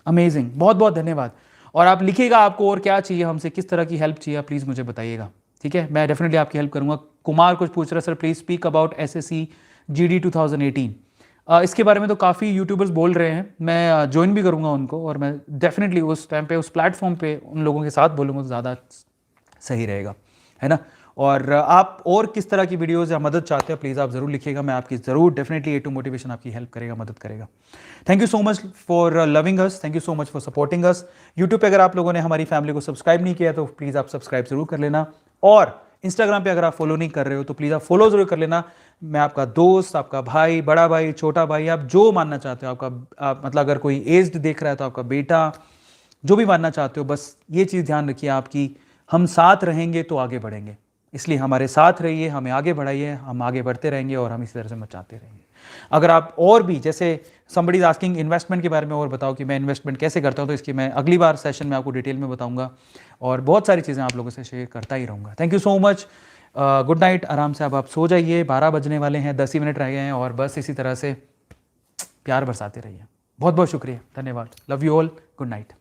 अमेजिंग, बहुत बहुत धन्यवाद। और आप लिखिएगा आपको और क्या चाहिए हमसे, किस तरह की हेल्प चाहिए, प्लीज़ मुझे बताइएगा, ठीक है। मैं डेफिनेटली आपकी हेल्प करूंगा। कुमार कुछ पूछ रहा है, sir please speak about SSC GD 2018। इसके बारे में तो काफ़ी यूट्यूबर्स बोल रहे हैं, मैं ज्वाइन भी करूंगा उनको, और मैं डेफिनेटली उस टाइम पे उस प्लेटफॉर्म पे उन लोगों के साथ बोलूँगा तो ज़्यादा सही रहेगा, है ना। और आप और किस तरह की वीडियोस या मदद चाहते हो प्लीज़ आप ज़रूर लिखिएगा, मैं आपकी ज़रूर डेफिनेटली A2 मोटिवेशन आपकी हेल्प करेगा, मदद करेगा। Thank you so much for loving us, thank you so much for supporting us. YouTube पे अगर आप लोगों ने हमारी फैमिली को सब्सक्राइब नहीं किया तो प्लीज़ आप सब्सक्राइब जरूर कर लेना, और इंस्टाग्राम पे अगर आप फॉलो नहीं कर रहे हो तो प्लीज़ आप फॉलो जरूर कर लेना। मैं आपका दोस्त, आपका भाई, बड़ा भाई, छोटा भाई, आप जो मानना चाहते हो, आपका मतलब अगर कोई एज्ड देख रहा है तो आपका बेटा, जो भी मानना चाहते हो, बस ये चीज़ ध्यान रखिए आपकी, हम साथ रहेंगे तो आगे बढ़ेंगे। इसलिए हमारे साथ रहिए, हमें आगे बढ़ाइए, हम आगे बढ़ते रहेंगे और हम इसी तरह से मचाते रहेंगे। अगर आप और भी जैसे समबडी इज आस्किंग इन्वेस्टमेंट के बारे में और बताओ कि मैं इन्वेस्टमेंट कैसे करता हूँ, तो इसकी मैं अगली बार सेशन में आपको डिटेल में बताऊंगा और बहुत सारी चीज़ें आप लोगों से शेयर करता ही रहूँगा। Thank you so much, good night, आराम से अब आप सो जाइए, 12 बजने वाले हैं, 10 ही मिनट रह गए हैं और बस इसी तरह से प्यार बरसाते रहिए। बहुत बहुत शुक्रिया, धन्यवाद, love you all, good night.